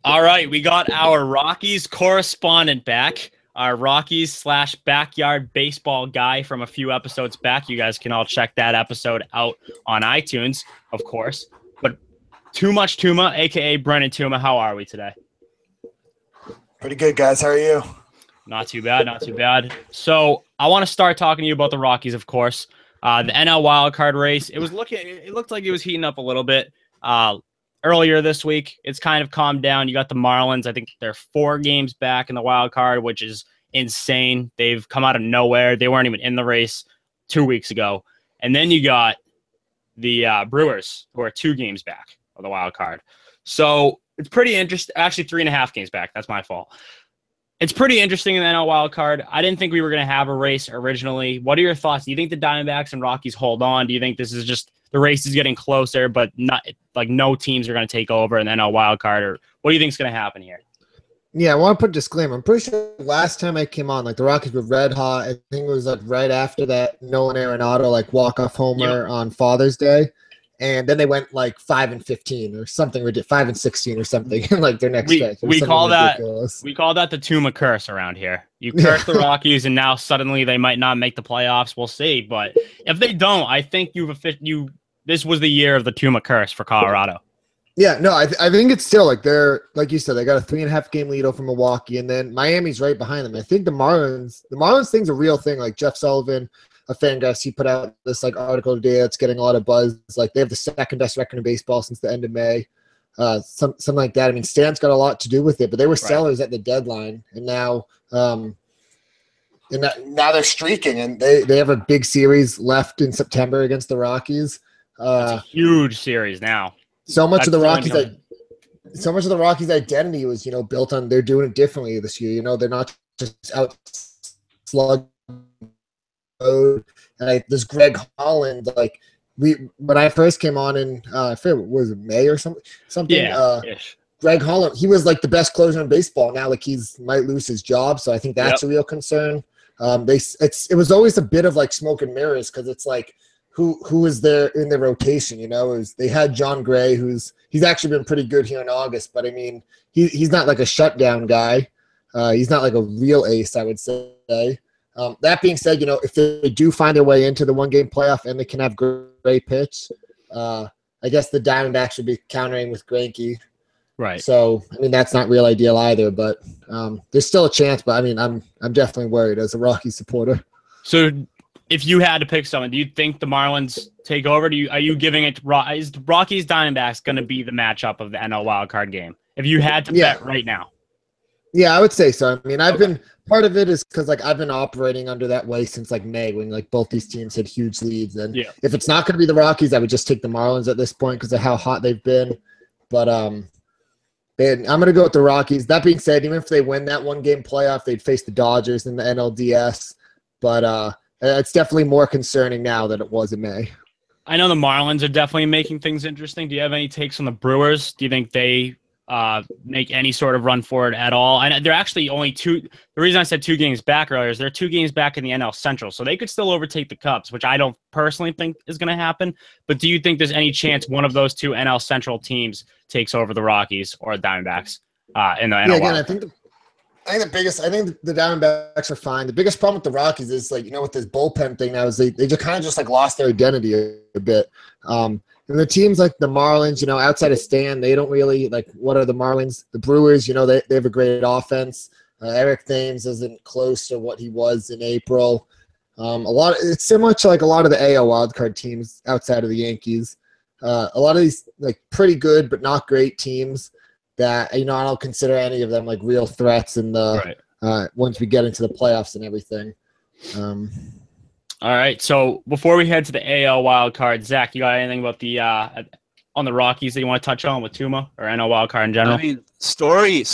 All right, we got our Rockies correspondent back. our Rockies / backyard baseball guy from a few episodes back. You guys can all check that episode out on iTunes, of course. But Too Much Tuma, aka Brennan Tuma, how are we today? Pretty good, guys. How are you? Not too bad, not too bad. So I want to start talking to you about the Rockies, of course. The NL wildcard race. It looked like it was heating up a little bit earlier this week. It's kind of calmed down. You got the Marlins. I think they're 4 games back in the wild card, which is insane. They've come out of nowhere. They weren't even in the race 2 weeks ago. And then you got the Brewers, who are 2 games back of the wild card. So it's pretty interesting. Actually, 3.5 games back. That's my fault. It's pretty interesting in the NL wild card. I didn't think we were going to have a race originally. What are your thoughts? Do you think the Diamondbacks and Rockies hold on? Do you think this is just the race is getting closer, but not like no teams are going to take over in the NL wild card? Or what do you think is going to happen here? Yeah, I want to put a disclaimer. I'm pretty sure last time I came on, like the Rockies were red hot. I think it was like right after that Nolan Arenado like walk-off homer on Father's Day. And then they went like 5-15 or something ridiculous, 5-16 or something in like their next stretch. We call that the Tuma curse around here. You curse the Rockies, and now suddenly they might not make the playoffs. We'll see, but if they don't, I think this was the year of the Tuma curse for Colorado. Yeah, no, I think it's still like they're like you said, they got a 3.5 game lead over Milwaukee, and then Miami's right behind them. I think the Marlins thing's a real thing. Like Jeff Sullivan, a Fangraphs, he put out this like article today that's getting a lot of buzz. Like they have the second best record in baseball since the end of May, something like that. I mean, Stan's got a lot to do with it, but they were sellers at the deadline, and now now they're streaking, and they have a big series left in September against the Rockies. It's a huge series now. So much of the Rockies' identity was, built on they're doing it differently this year. They're not just out slug mode. And this Greg Holland, like when I first came on in I forget, was it May or something? Yeah. Greg Holland, he was like the best closer in baseball. Now like might lose his job, so I think that's a real concern. It was always a bit of like smoke and mirrors because it's like who is there in the rotation? They had John Gray, he's actually been pretty good here in August, but I mean he's not like a shutdown guy. He's not like a real ace, I would say. That being said, if they do find their way into the 1-game playoff and they can have Gray pitch, I guess the Diamondbacks should be countering with Greinke. Right. So I mean that's not real ideal either, but there's still a chance. But I mean I'm definitely worried as a Rockies supporter. So if you had to pick someone, do you think the Marlins take over? Are you giving it to is Rockies Diamondbacks going to be the matchup of the NL wildcard game? If you had to bet right now. Yeah, I would say so. I mean, part of it is because like I've been operating under that way since like May when like both these teams had huge leads. And if it's not going to be the Rockies, I would just take the Marlins at this point because of how hot they've been. But I'm going to go with the Rockies. That being said, even if they win that 1-game playoff, they'd face the Dodgers in the NLDS. But it's definitely more concerning now than it was in May. I know the Marlins are definitely making things interesting. Do you have any takes on the Brewers? Do you think they make any sort of run for it at all? And they're actually only 2. The reason I said 2 games back earlier is they're 2 games back in the NL Central, so they could still overtake the Cubs, which I don't personally think is going to happen. But do you think there's any chance one of those 2 NL Central teams takes over the Rockies or the Diamondbacks in the NL? Yeah, again, I think the Diamondbacks are fine. The biggest problem with the Rockies is like, with this bullpen thing now is they just kind of just like lost their identity a bit. And the teams like the Marlins, outside of Stan, they don't really like what are the Marlins? The Brewers, they have a great offense. Eric Thames isn't close to what he was in April. It's similar to like a lot of the AL wildcard teams outside of the Yankees. A lot of these like pretty good but not great teams that I don't consider any of them like real threats in the once we get into the playoffs and everything. All right. So before we head to the AL wild card, Zach, you got anything about the on the Rockies that you want to touch on with Tuma or NL wild card in general? I mean, Story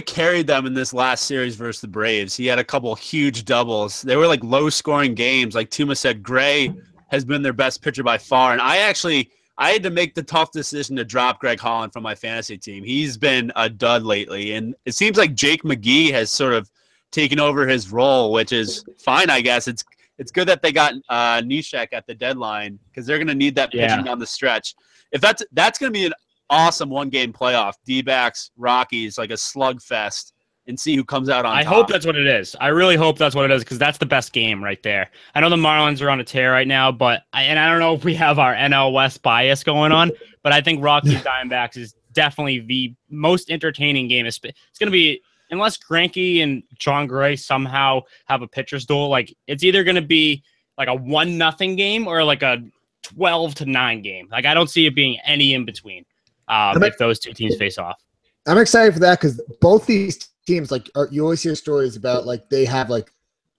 carried them in this last series versus the Braves. He had a couple huge doubles. They were like low scoring games. Like Tuma said, Gray has been their best pitcher by far, and I had to make the tough decision to drop Greg Holland from my fantasy team. He's been a dud lately, and it seems like Jake McGee has sort of taken over his role, which is fine, I guess. It's good that they got Neshek at the deadline because they're going to need that pitching down the stretch. If that's going to be an awesome 1-game playoff, D-backs, Rockies, like a slugfest. and see who comes out on I top. hope that's what it is. I really hope that's what it is because that's the best game right there. I know the Marlins are on a tear right now, but I don't know if we have our NL West bias going on, but I think Rockies Diamondbacks is definitely the most entertaining game. It's going to be, unless Greinke and John Gray somehow have a pitcher's duel, like it's either going to be like a 1-0 game or like a 12-9 game. Like I don't see it being any in between if those two teams face off. I'm excited for that because both these teams, like you always hear stories about, like they have like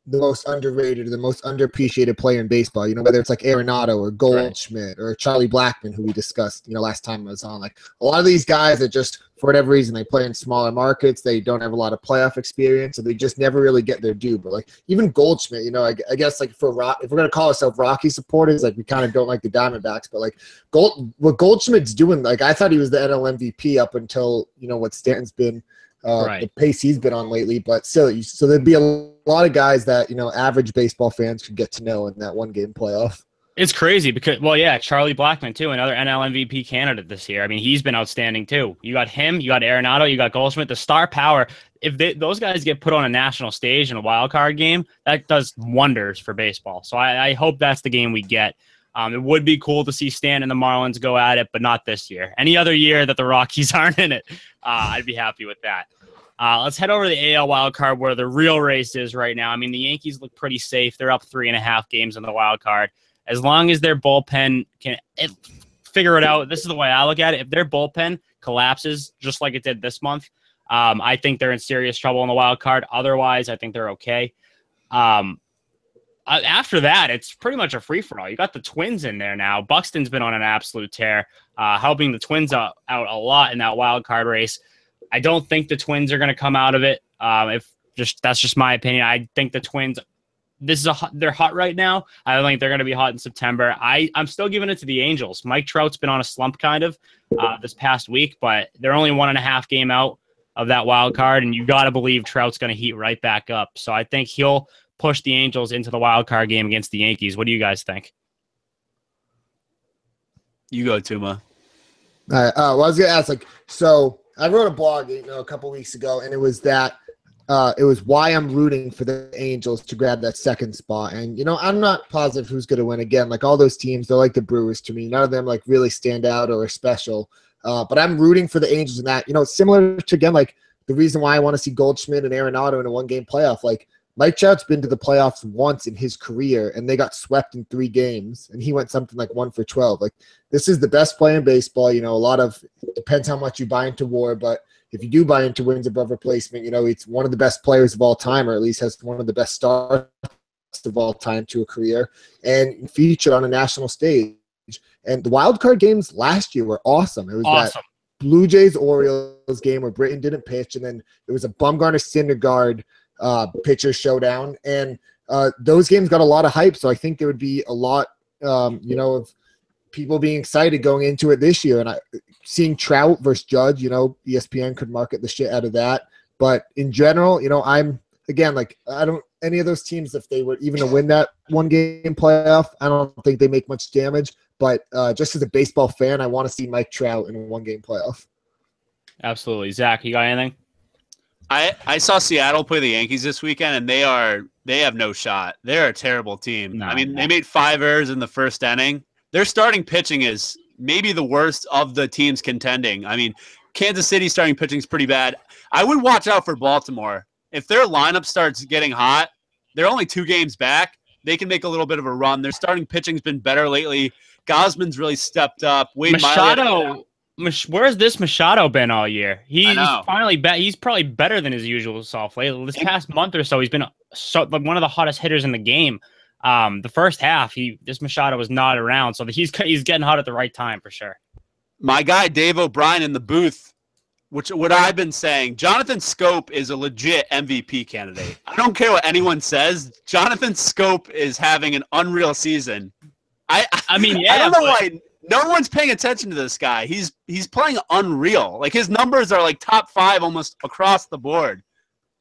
the most underrated or the most underappreciated player in baseball. You know, whether it's like Arenado or Goldschmidt or Charlie Blackmon, who we discussed, last time I was on. Like a lot of these guys that just, for whatever reason, they play in smaller markets. They don't have a lot of playoff experience, so they just never really get their due. But like even Goldschmidt, I guess like if we're gonna call ourselves Rocky supporters, like we kind of don't like the Diamondbacks, but like what Goldschmidt's doing, like I thought he was the NL MVP up until what Stanton's been. The pace he's been on lately, but still, so there'd be a lot of guys that average baseball fans could get to know in that one-game playoff. It's crazy because, Charlie Blackmon too, another NL MVP candidate this year. I mean, he's been outstanding too. You got him, you got Arenado, you got Goldschmidt, the star power. If those guys get put on a national stage in a wild card game, that does wonders for baseball. So I hope that's the game we get. It would be cool to see Stan and the Marlins go at it, but not this year. Any other year that the Rockies aren't in it, I'd be happy with that. Let's head over to the AL wild card where the real race is right now. I mean, the Yankees look pretty safe. They're up 3.5 games in the wild card. As long as their bullpen can figure it out, this is the way I look at it. If their bullpen collapses just like it did this month, I think they're in serious trouble in the wild card. Otherwise, I think they're okay. After that, it's pretty much a free-for-all. You got the Twins in there now. Buxton's been on an absolute tear, helping the Twins out a lot in that wild card race. I don't think the Twins are going to come out of it. That's just my opinion. I think the Twins, they're hot right now. I don't think they're going to be hot in September. I'm still giving it to the Angels. Mike Trout's been on a slump kind of this past week, but they're only 1.5 game out of that wild card, and you got to believe Trout's going to heat right back up. So I think he'll push the Angels into the wild card game against the Yankees. What do you guys think? You go, Tuma. Well, I was going to ask, so I wrote a blog, a couple weeks ago, and it was that it was why I'm rooting for the Angels to grab that second spot. And, I'm not positive who's going to win again. Like all those teams, they're like the Brewers to me. None of them really stand out or are special. But I'm rooting for the Angels in that, similar to, again, the reason why I want to see Goldschmidt and Arenado in a one-game playoff. Mike Trout's been to the playoffs once in his career, and they got swept in 3 games, and he went something like 1 for 12. This is the best play in baseball. A lot of depends how much you buy into WAR, but if you do buy into wins above replacement, it's one of the best players of all time, or at least has one of the best starts of all time to a career, and featured on a national stage. And the wild card games last year were awesome. It was awesome. That Blue Jays Orioles game where Britton didn't pitch, and then it was a Bumgarner Syndergaard pitcher showdown, and those games got a lot of hype. So I think there would be a lot, of people being excited going into it this year. And seeing Trout versus Judge, ESPN could market the shit out of that. But in general, I'm again I don't any of those teams, if they were even to win that one game playoff, I don't think they make much damage. But just as a baseball fan, I want to see Mike Trout in a one game playoff. Absolutely, Zach. You got anything? I saw Seattle play the Yankees this weekend, and they have no shot. They're a terrible team. They made 5 errors in the first inning. Their starting pitching is maybe the worst of the teams contending. Kansas City starting pitching is pretty bad. I would watch out for Baltimore. If their lineup starts getting hot, they're only 2 games back. They can make a little bit of a run. Their starting pitching's been better lately. Gosman's really stepped up. Machado. Where's this Machado been all year? He's finally he's probably better than his usual self lately. This past month or so, he's been one of the hottest hitters in the game. The first half, this Machado was not around, so he's getting hot at the right time for sure. My guy Dave O'Brien in the booth, what I've been saying, Jonathan Scope is a legit MVP candidate. I don't care what anyone says. Jonathan Scope is having an unreal season. I don't know why. No one's paying attention to this guy. He's playing unreal. His numbers are top 5 almost across the board.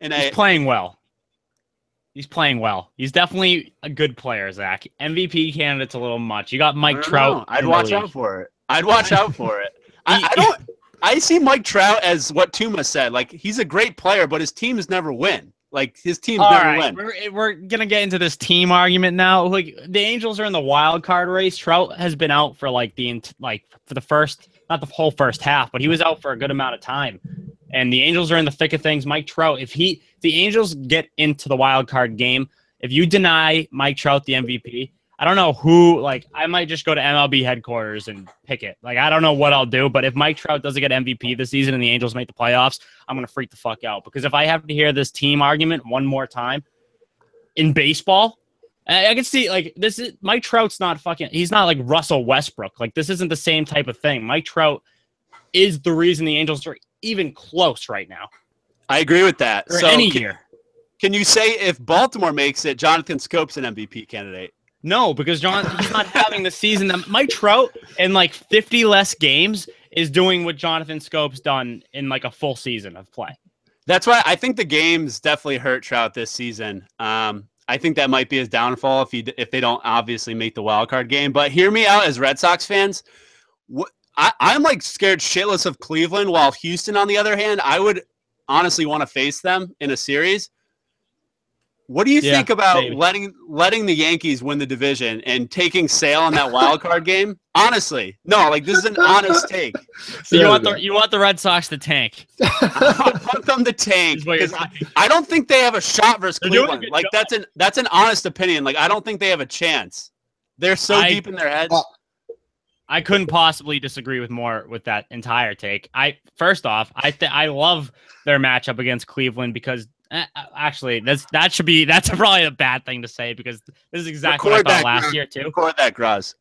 And he's playing well. He's playing well. He's definitely a good player, Zach. MVP candidate's a little much. You got Mike Trout. I'd watch out for it. I I see Mike Trout as what Tuma said. Like, he's a great player, but his teams never win. Like, his teams never win. We're gonna get into this team argument now. Like, the Angels are in the wild card race. Trout has been out for like for the first, not the whole first half, but he was out for a good amount of time. And the Angels are in the thick of things. Mike Trout, if the Angels get into the wild card game, if you deny Mike Trout the MVP, I don't know who, like, I might just go to MLB headquarters and pick it. Like, I don't know what I'll do, but if Mike Trout doesn't get MVP this season and the Angels make the playoffs, I'm going to freak the fuck out. Because if I have to hear this team argument one more time in baseball, I can see, like, this is, Mike Trout's not fucking, he's not like Russell Westbrook. Like, this isn't the same type of thing. Mike Trout is the reason the Angels are even close right now. I agree with that. Or any year. Can you say if Baltimore makes it, Jonathan Scope's an MVP candidate? No, because he's not having the season that Mike Trout in like 50 less games is doing what Jonathan Scope's done in like a full season of play. That's why I think the games definitely hurt Trout this season. I think that might be his downfall if they don't obviously make the wild card game. But hear me out as Red Sox fans. I'm like scared shitless of Cleveland, while Houston, on the other hand, I would honestly want to face them in a series. What do you think about letting the Yankees win the division and taking Sale on that wild card game? Honestly, no. Like, this is an honest take. So you want the Red Sox to tank? I want them to tank because I don't think they have a shot versus Cleveland. Like, that's an honest opinion. Like, I don't think they have a chance. They're so deep in their heads. I couldn't possibly disagree with that entire take. First off, I love their matchup against Cleveland because. Actually, that's probably a bad thing to say because this is exactly what I thought last year too. Record that, Graz.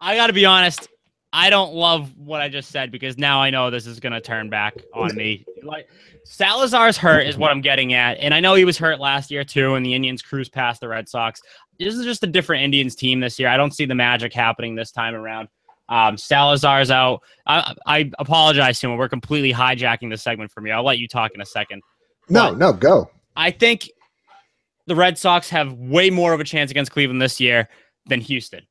I got to be honest. I don't love what I just said because now I know this is going to turn back on me. Like, Salazar's hurt is what I'm getting at, and I know he was hurt last year too, and the Indians cruised past the Red Sox. This is just a different Indians team this year. I don't see the magic happening this time around. Salazar's out. I apologize, Timo. We're completely hijacking the segment for me. I'll let you talk in a second. No, go. I think the Red Sox have way more of a chance against Cleveland this year than Houston.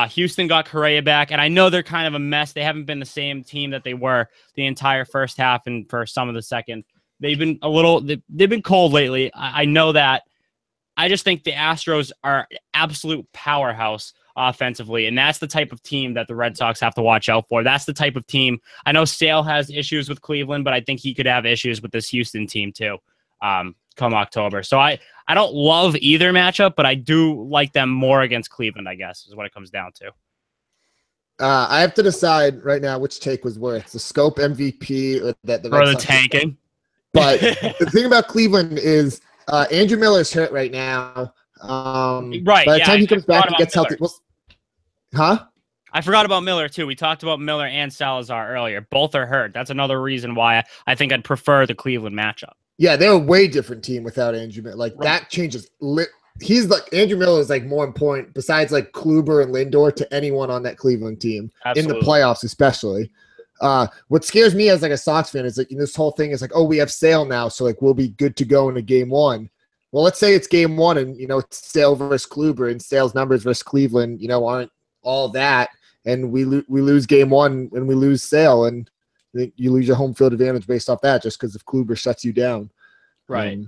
Houston got Correa back, and I know they're kind of a mess. They haven't been the same team that they were the entire first half and for some of the second. They've been they've been cold lately. I know that. I just think the Astros are an absolute powerhouse offensively, and that's the type of team that the Red Sox have to watch out for. That's the type of team. I know Sale has issues with Cleveland, but I think he could have issues with this Houston team too come October. So I don't love either matchup, but I do like them more against Cleveland, I guess, is what it comes down to. I have to decide right now which take was worse, the Scope MVP or the Red Sox tanking. But the thing about Cleveland is Andrew Miller's hurt right now. Right. By the time he comes back and gets healthy. Huh? I forgot about Miller, too. We talked about Miller and Salazar earlier. Both are hurt. That's another reason why I think I'd prefer the Cleveland matchup. Yeah, they're a way different team without Andrew Miller. Like, that changes. He's like, Andrew Miller is like more important, besides like Kluber and Lindor, to anyone on that Cleveland team. Absolutely. In the playoffs, especially. What scares me as like a Sox fan is like this whole thing is like, oh, we have Sale now, so like we'll be good to go in a game one. Well, let's say it's game one and, it's Sale versus Kluber and Sale's numbers versus Cleveland, aren't all that. And we lose game one and we lose Sale, and you lose your home field advantage based off that just because if Kluber shuts you down. Right.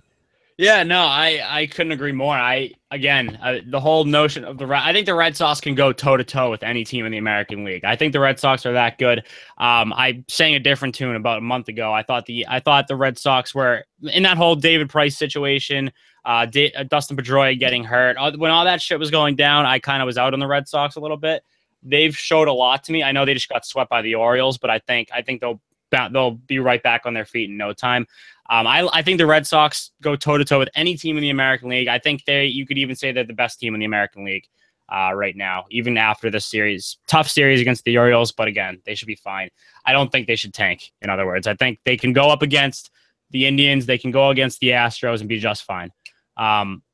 Yeah, no, I couldn't agree more. The whole notion of I think the Red Sox can go toe-to-toe with any team in the American League. I think the Red Sox are that good. I sang a different tune about a month ago. I thought the Red Sox were in that whole David Price situation, Dustin Pedroia getting hurt. When all that shit was going down, I kind of was out on the Red Sox a little bit. They've showed a lot to me. I know they just got swept by the Orioles, but I think they'll be right back on their feet in no time. I think the Red Sox go toe-to-toe with any team in the American League. I think you could even say they're the best team in the American League right now, even after this series. Tough series against the Orioles, but again, they should be fine. I don't think they should tank, in other words. I think they can go up against the Indians. They can go against the Astros and be just fine.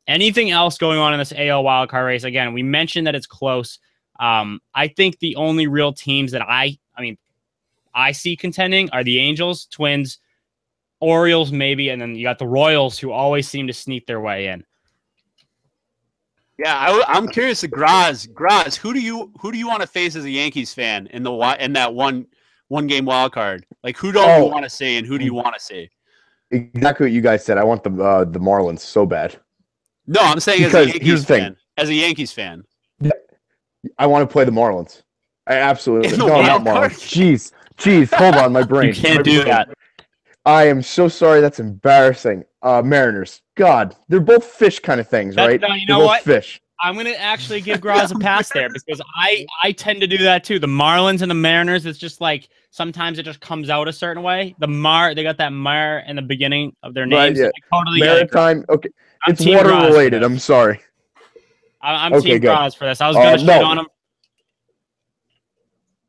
Anything else going on in this AL wildcard race? Again, we mentioned that it's close. I think the only real teams that I see contending are the Angels, Twins, Orioles maybe, and then you got the Royals, who always seem to sneak their way in. Yeah, I'm curious to Graz. Graz, who do you want to face as a Yankees fan in that one game wild card? Like, who don't you want to see, and who do you want to see? Exactly what you guys said. I want the Marlins so bad. No, I'm saying as a Yankees fan. As a Yankees fan. I want to play the Marlins. I absolutely no, not Marlins. Jeez, hold on, my brain. You can't do that. I am so sorry. That's embarrassing. Mariners. God, they're both fish kind of things, right? No, you they're know both what? Fish. I'm gonna actually give Graz a pass there because I tend to do that too. The Marlins and the Mariners, it's just like sometimes it just comes out a certain way. They got that Mar in the beginning of their names. Right, yeah. Totally Maritime. Okay, it's water related. I'm sorry. I'm Team Graz for this. I was gonna shit on them.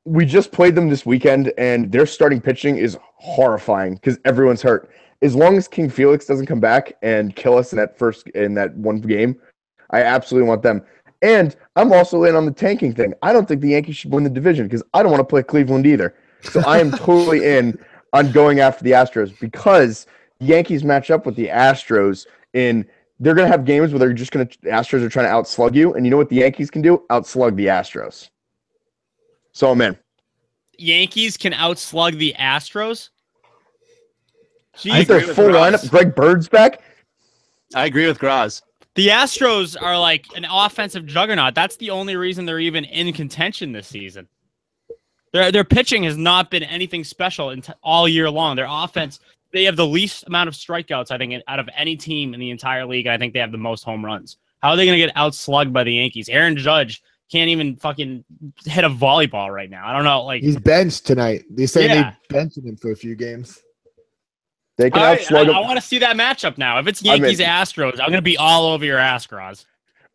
We just played them this weekend, and their starting pitching is horrifying because everyone's hurt. As long as King Felix doesn't come back and kill us in that one game, I absolutely want them. And I'm also in on the tanking thing. I don't think the Yankees should win the division because I don't want to play Cleveland either. So I am totally in on going after the Astros because the Yankees match up with the Astros in they're going to have games where the Astros are trying to outslug you. And you know what the Yankees can do? Outslug the Astros. So I'm in. Yankees can outslug the Astros? I think they're full lineup. Greg Bird's back. I agree with Graz. The Astros are like an offensive juggernaut. That's the only reason they're even in contention this season. Their pitching has not been anything special all year long. Their offense, they have the least amount of strikeouts, I think, out of any team in the entire league. I think they have the most home runs. How are they going to get outslugged by the Yankees? Aaron Judge can't even fucking hit a volleyball right now. I don't know. Like he's benched tonight. They say they benched him for a few games. They can outslug him. I want to see that matchup now. If it's Yankees Astros, I'm going to be all over your ass, Graz.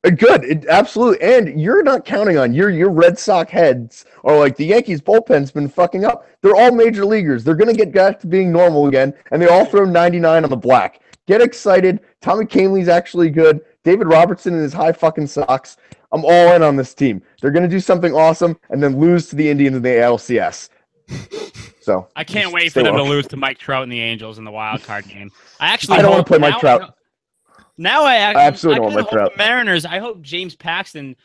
Good, absolutely. And you're not counting on your Red Sox heads or like the Yankees bullpen's been fucking up. They're all major leaguers. They're going to get back to being normal again, and they all throw 99 on the black. Get excited. Tommy Kahnle's actually good. David Robertson in his high fucking socks. I'm all in on this team. They're going to do something awesome and then lose to the Indians in the ALCS. So I can't wait for them to lose to Mike Trout and the Angels in the wild card game. I don't want to play Mike Trout. Now I absolutely don't want Mike Trout. The Mariners. I hope James Paxton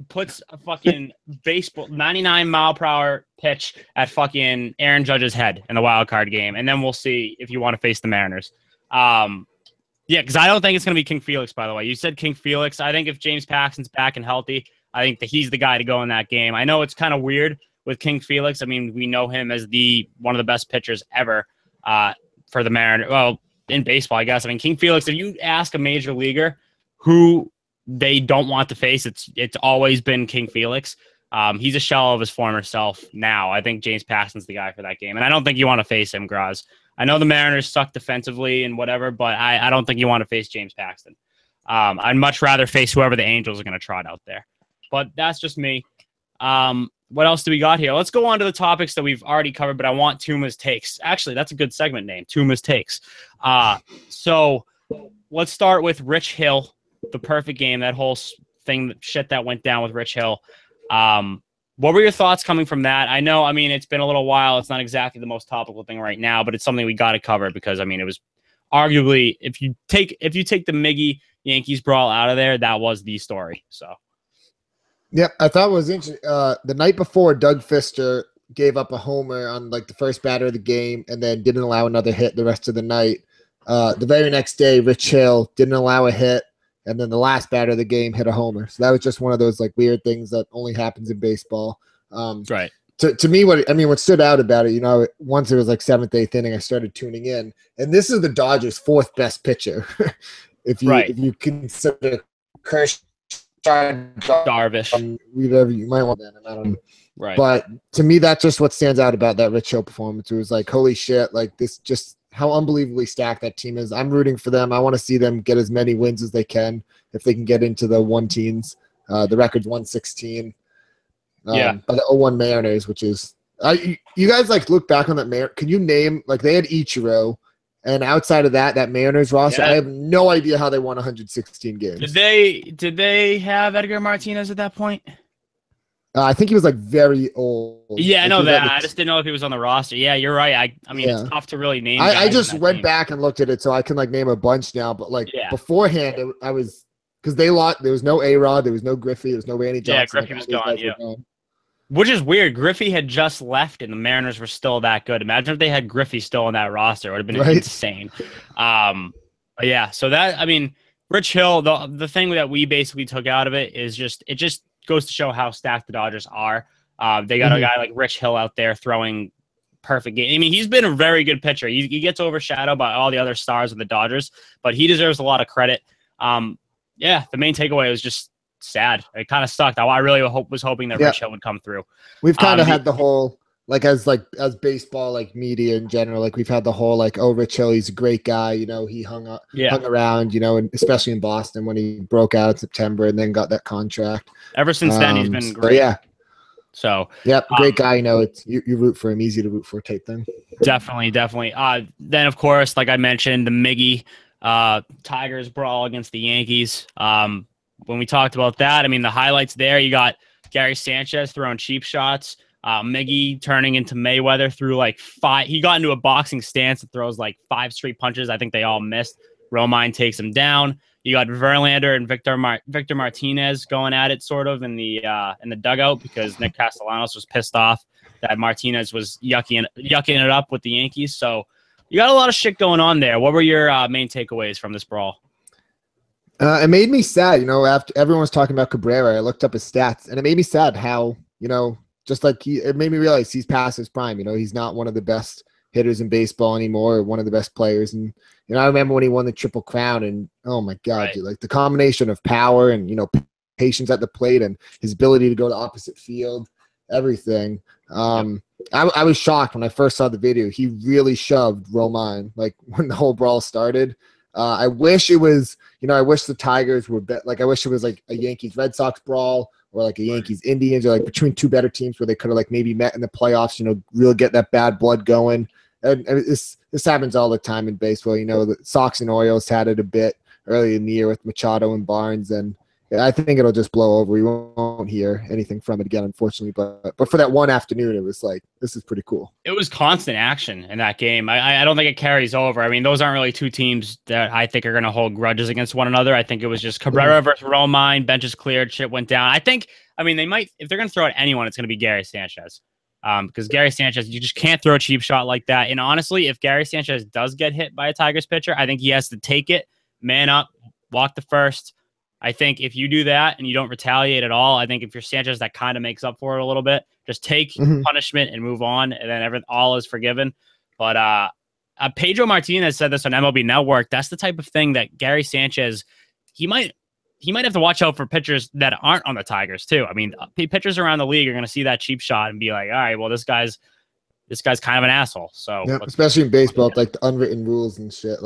puts a fucking baseball 99-mile-per-hour pitch at fucking Aaron Judge's head in the wild card game, and then we'll see if you want to face the Mariners. Yeah, because I don't think it's going to be King Felix. By the way, you said King Felix. I think if James Paxton's back and healthy, I think that he's the guy to go in that game. I know it's kind of weird with King Felix. I mean, we know him as one of the best pitchers ever for the Mariners. Well, in baseball, I guess. I mean, King Felix, if you ask a major leaguer who they don't want to face, it's always been King Felix. He's a shell of his former self now. I think James Paxton's the guy for that game. And I don't think you want to face him, Graz. I know the Mariners suck defensively and whatever, but I don't think you want to face James Paxton. I'd much rather face whoever the Angels are going to trot out there. But that's just me. What else do we got here? Let's go on to the topics that we've already covered, but I want Tuma's takes. Actually, that's a good segment name, Tuma's takes. So let's start with Rich Hill, the perfect game, that whole shit that went down with Rich Hill. What were your thoughts coming from that? I know, I mean, it's been a little while. It's not exactly the most topical thing right now, but it's something we got to cover because, I mean, it was arguably, if you take the Miggy Yankees brawl out of there, that was the story. So. Yeah, I thought it was interesting. The night before, Doug Fister gave up a homer on like the first batter of the game and then didn't allow another hit the rest of the night. The very next day, Rich Hill didn't allow a hit, and then the last batter of the game hit a homer. So that was just one of those like weird things that only happens in baseball. Right. To me, what stood out about it, you know, once it was like 7th, 8th inning, I started tuning in, and this is the Dodgers' 4th best pitcher. if you consider Kershaw, Darvish, whatever you might want that. Right. But to me, that's just what stands out about that Rich Hill performance. It was like, holy shit, like this, just how unbelievably stacked that team is. I'm rooting for them. I want to see them get as many wins as they can if they can get into the 1-teens. The record's 116. Yeah. By the 0-1 Mariners, which is you guys like look back on that Can you name, like, they had Ichiro, and outside of that Mariners roster, I have no idea how they won 116 games. Did they have Edgar Martinez at that point? I think he was like very old. Yeah, I know that. I just didn't know if he was on the roster. Yeah, you're right. I mean, it's tough to really name. I just went back and looked at it, so I can like name a bunch now. But like beforehand, I was because they lost. There was no A-Rod, there was no Griffey, there was no Randy Yeah, Johnson. Griffey was gone. Yeah. Which is weird. Griffey had just left, and the Mariners were still that good. Imagine if they had Griffey still on that roster; it would have been insane. But yeah. So that, I mean, Rich Hill. The thing that we basically took out of it is it just goes to show how stacked the Dodgers are. They got a guy like Rich Hill out there throwing perfect game. I mean, he's been a very good pitcher. He gets overshadowed by all the other stars of the Dodgers, but he deserves a lot of credit. Yeah, the main takeaway was just sad. It kind of sucked. I really was hoping that Rich Hill would come through. We've kind of had the whole as baseball media in general, we've had the whole oh, Rich Hill, he's a great guy. He hung around, and especially in Boston when he broke out in September and then got that contract. Ever since then, he's been great. Yeah. So great guy. It's you root for him, easy to root for type thing. Definitely. Then of course, like I mentioned, the Miggy Tigers brawl against the Yankees. When we talked about that, I mean, the highlights there, you got Gary Sanchez throwing cheap shots. Miggy turning into Mayweather through 5. He got into a boxing stance and throws 5 straight punches. I think they all missed. Romine takes him down. You got Verlander and Victor Martinez going at it sort of in the dugout because Nick Castellanos was pissed off that Martinez was yucking it up with the Yankees. So you got a lot of shit going on there. What were your main takeaways from this brawl? It made me sad, after everyone was talking about Cabrera, I looked up his stats, and it made me sad how, it made me realize he's past his prime. He's not one of the best hitters in baseball anymore, or one of the best players. And, I remember when he won the Triple Crown, and oh my God, dude, the combination of power and, patience at the plate and his ability to go to opposite field, everything. I was shocked when I first saw the video. He really shoved Romine, when the whole brawl started. I wish it was, I wish the Tigers were I wish it was a Yankees Red Sox brawl or a Yankees Indians or between two better teams where they could have maybe met in the playoffs, really get that bad blood going. And this happens all the time in baseball. The Sox and Orioles had it a bit early in the year with Machado and Barnes, and I think it'll just blow over. We won't hear anything from it again, unfortunately. But for that one afternoon, it was this is pretty cool. It was constant action in that game. I don't think it carries over. I mean, those aren't really two teams that I think are going to hold grudges against one another. I think it was just Cabrera versus Romine. Benches cleared, shit went down. They might, if they're going to throw at anyone, it's going to be Gary Sanchez. Because Gary Sanchez, you just can't throw a cheap shot like that. And honestly, if Gary Sanchez does get hit by a Tigers pitcher, I think he has to take it, man up, walk the first. I think if you do that and you don't retaliate at all, I think if you're Sanchez, that kind of makes up for it a little bit. Just take punishment and move on, and then all is forgiven. But Pedro Martinez said this on MLB Network. That's the type of thing that Gary Sanchez, he might have to watch out for pitchers that aren't on the Tigers too. I mean, pitchers around the league are going to see that cheap shot and be like, all right, well, this guy's kind of an asshole. So especially in baseball, the unwritten rules and shit.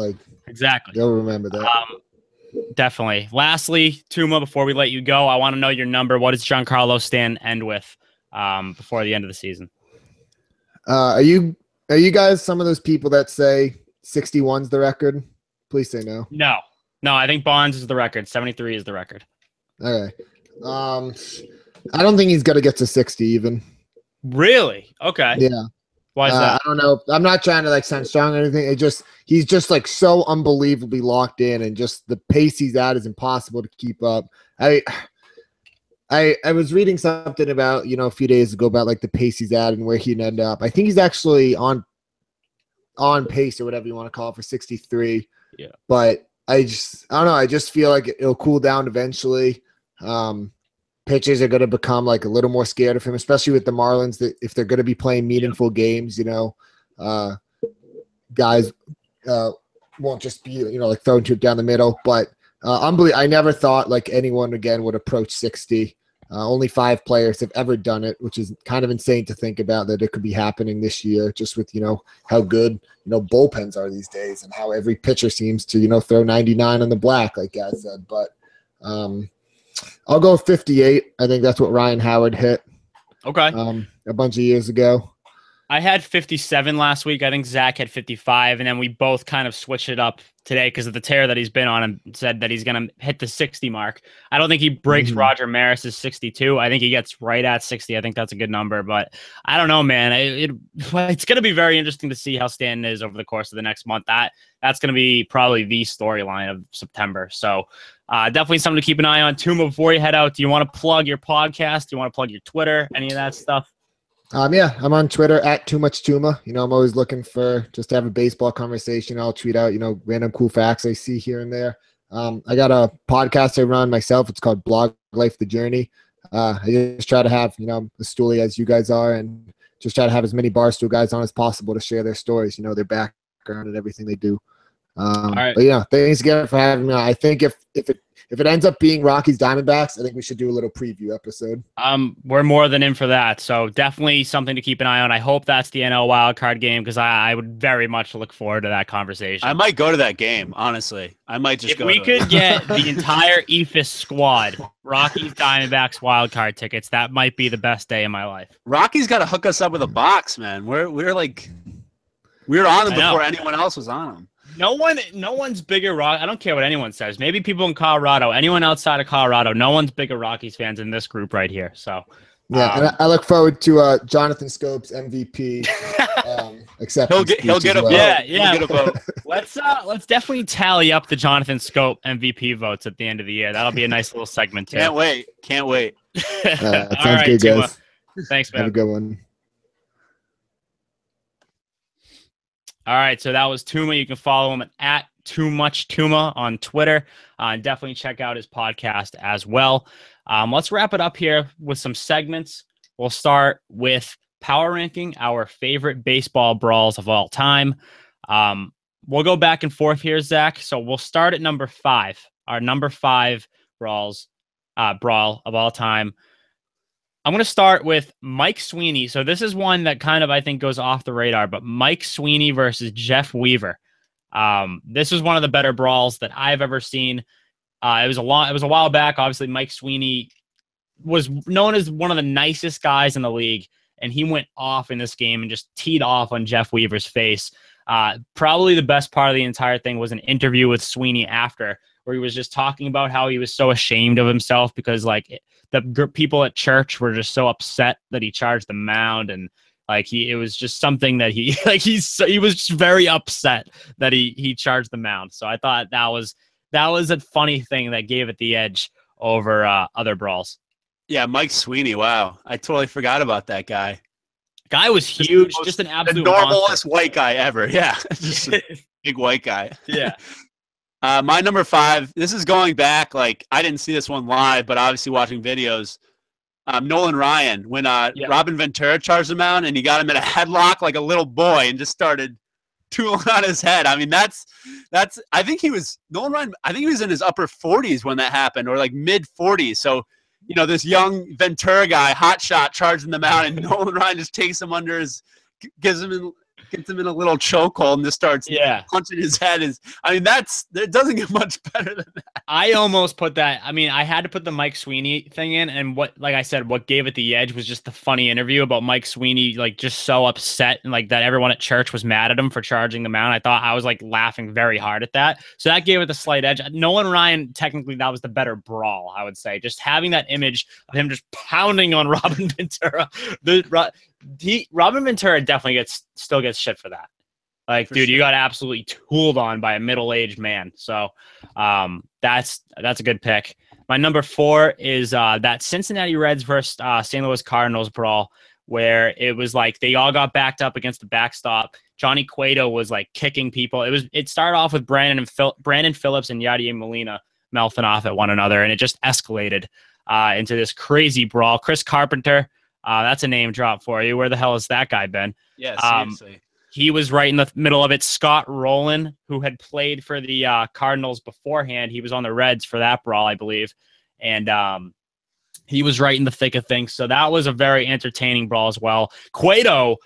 Exactly, they'll remember that. Definitely. Lastly, Tuma, before we let you go, I want to know your number. What does Giancarlo Stanton end with before the end of the season? Are you guys some of those people that say 61's the record? Please say no. No, I think Bonds is the record. 73 is the record. Okay. I don't think he's going to get to 60 even. Really? Okay. Yeah. Why is that? I don't know. I'm not trying to sound strong or anything. He's just so unbelievably locked in, and just the pace he's at is impossible to keep up. I was reading something about, a few days ago about the pace he's at and where he'd end up. I think he's actually on pace or whatever you want to call it for 63. Yeah. But I don't know. I just feel like it'll cool down eventually. Pitchers are going to become a little more scared of him, especially with the Marlins, that if they're going to be playing meaningful games, guys won't just be, throwing to it down the middle. But I never thought anyone again would approach 60. Only 5 players have ever done it, which is kind of insane to think about that it could be happening this year, just with, how good, bullpens are these days and how every pitcher seems to, throw 99 on the black, like Gaz said. But I'll go 58. I think that's what Ryan Howard hit. Okay. A bunch of years ago. I had 57 last week. I think Zach had 55, and then we both kind of switched it up today because of the tear that he's been on, and said that he's going to hit the 60 mark. I don't think he breaks Roger Maris's 62. I think he gets right at 60. I think that's a good number, but I don't know, man. It's going to be very interesting to see how Stanton is over the course of the next month. That's going to be probably the storyline of September. So Definitely something to keep an eye on. Tuma, before you head out, do you want to plug your podcast? Do you want to plug your Twitter? Any of that stuff? Yeah, I'm on Twitter at Too Much Tuma. I'm always looking for just to have a baseball conversation. I'll tweet out, random cool facts I see here and there. I got a podcast I run myself. It's called Blog Life, The Journey. I just try to have, a stoolie as you guys are, and just try to have as many Barstool guys on as possible to share their stories, their background and everything they do. All right. But thanks again for having me. I think if it ends up being Rockies Diamondbacks, I think we should do a little preview episode. We're more than in for that, so definitely something to keep an eye on. I hope that's the NL wildcard game because I would very much look forward to that conversation. I might go to that game, honestly. I might just go. If we could get the entire Eephus squad, Rockies Diamondbacks wildcard tickets, that might be the best day of my life. Rockies got to hook us up with a box, man. We were on them before anyone else was on them. No one's bigger rock. I don't care what anyone says. Maybe people in Colorado, anyone outside of Colorado, no one's bigger Rockies fans in this group right here. So yeah, and I look forward to Jonathan Scope's MVP acceptance. He'll get a vote. Yeah. He'll get a vote. Let's definitely tally up the Jonathan Scope MVP votes at the end of the year. That'll be a nice little segment too. Can't wait. Sounds All right, good, guys. Thanks, man. Have a good one. All right, so that was Tuma. You can follow him at Too Much Tuma on Twitter. And definitely check out his podcast as well. Let's wrap it up here with some segments. We'll start with power ranking our favorite baseball brawls of all time. We'll go back and forth here, Zach. So we'll start at number 5. Our number 5 brawl of all time. I'm going to start with Mike Sweeney. So this is one that kind of, I think, goes off the radar, but Mike Sweeney versus Jeff Weaver. This was one of the better brawls that I've ever seen. It was a while back. Obviously, Mike Sweeney was known as one of the nicest guys in the league, and he went off in this game and just teed off on Jeff Weaver's face. Probably the best part of the entire thing was an interview with Sweeney after, where he was just talking about how he was so ashamed of himself because the people at church were just so upset that he charged the mound, and it was just something that he was just very upset that he charged the mound. So I thought that was a funny thing that gave it the edge over other brawls. Yeah, Mike Sweeney. Wow, I totally forgot about that guy. Guy was huge, just an absolute the normalest monster. White guy ever. Yeah, just a big white guy. Yeah. My number 5, this is going back, I didn't see this one live, but obviously watching videos. Nolan Ryan, when Robin Ventura charged him out and he got him in a headlock like a little boy and just started tooling on his head. I mean, I think he was in his upper 40s when that happened, or mid 40s. So, this young Ventura guy, hot shot, charging them out, and Nolan Ryan just takes him under gets him in a little chokehold and just starts punching his head. It doesn't get much better than that. I almost put that. I mean, I had to put the Mike Sweeney thing in, and what gave it the edge was just the funny interview about Mike Sweeney, just so upset and that everyone at church was mad at him for charging the mound. I thought I was laughing very hard at that. So that gave it the slight edge. Nolan Ryan, technically, that was the better brawl, I would say. Just having that image of him just pounding on Robin Ventura. Robin Ventura definitely still gets shit for that. Dude, you got absolutely tooled on by a middle-aged man. So that's a good pick. My number 4 is that Cincinnati Reds versus St. Louis Cardinals brawl, where it was they all got backed up against the backstop. Johnny Cueto was kicking people. It started off with Brandon Phillips and Yadier Molina mouthing off at one another, and it just escalated into this crazy brawl. Chris Carpenter. That's a name drop for you. Where the hell has that guy been? Yeah, seriously. He was right in the middle of it. Scott Rowland, who had played for the Cardinals beforehand, he was on the Reds for that brawl, I believe. And he was right in the thick of things. So that was a very entertaining brawl as well. Cueto,